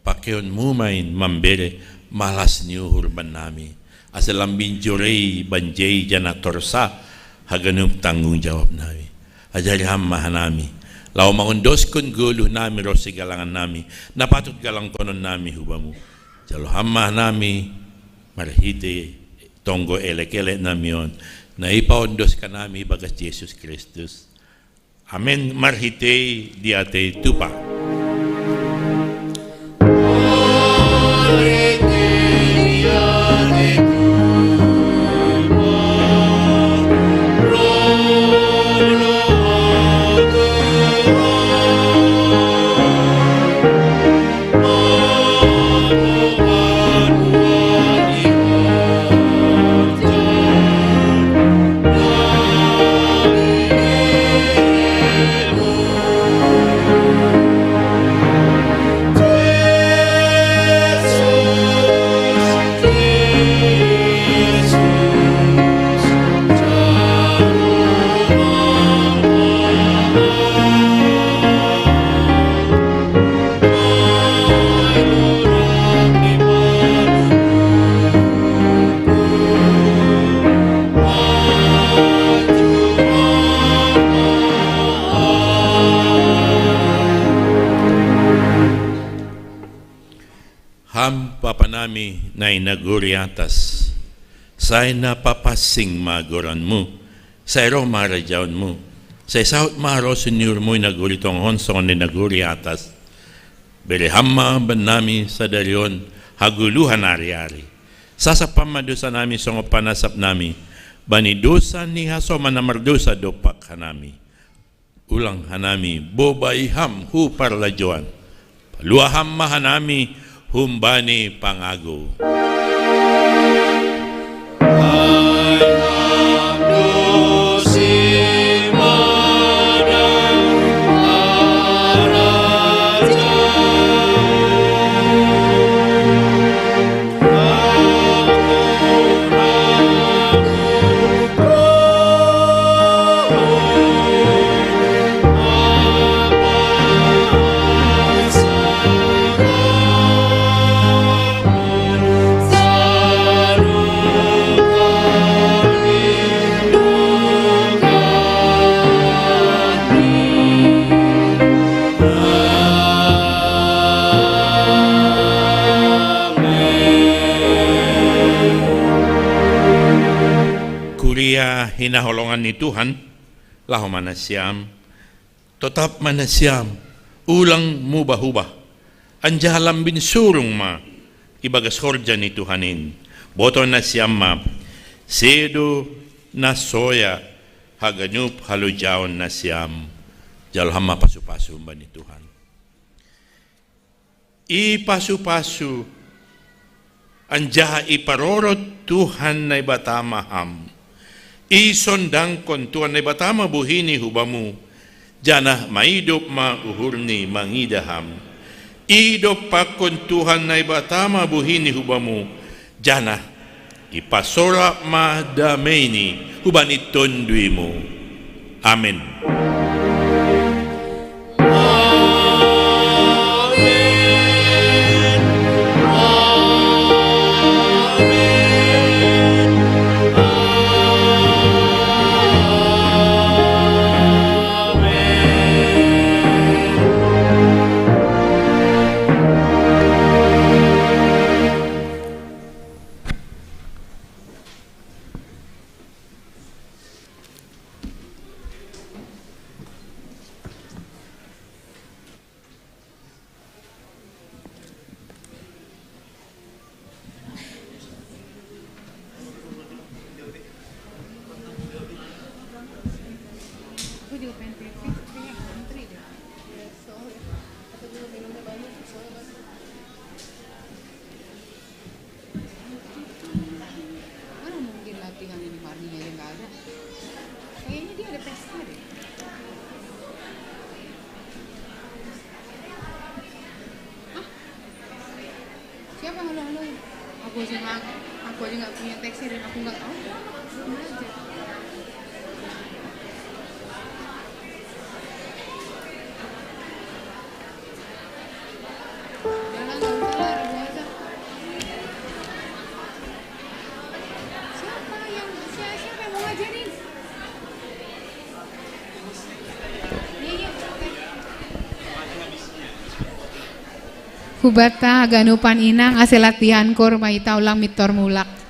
Pakeon mu main mambere malas ni uhur ban nami. Aselam binjurei banjei jana torsa haganum tanggung jawab nami. Ajari ham mahanami. Lau mangundos kon guluh nami rosi galangan nami. Napatut galang konon nami hubamu. Jalo hamma nami marhite tonggo elek-elek namion na ipaondos ka nami bagas Jesus Kristus. Amen marhite diate tupa. Papa nami na inaguri atas, say napapasing magoran mo, say ro marajaon mo, say saut maro senior mo inaguri tong honsong inaguri atas, berehama ban nami sa darion haguluhan ari-ari, sasapamadusa nami songo panasap nami, bani dosa ni hasoman na mardosa dopak hanami, ulang hanami, bobaiham hu parlajuan, paluaham mahanami, humbani pangago. Hinaholongan ni Tuhan lahu manasyam tetap manasyam ulang mubah-ubah anjahalam bin surung ma ibagas horja ni Tuhanin boto nasyam ma sedo nasoya haganyup halujaon nasyam jalhama pasu-pasu ba ni Tuhan i pasu-pasu anjaha iparorot Tuhan na ibatamaham isondang kon Tuhan na batama buhini hubamu jana maidop ma uhurni mangidaham idop pakon Tuhan na batama buhini hubamu jana ipasora ma damaini hubani tonduimu amen. Amen. latihan ini Marninya yang nggak ada. Kayaknya dia ada pesta deh. Hah? Siapa halo-halo? Aku aja nggak punya taksi dan aku nggak tahu. Belajar. Jangan nggak usah lah, Rabu aja. Siapa yang mau ngajarin? Iya, oke. Hubata ganupan inang ase latihan kor maita ulang mitor mulak.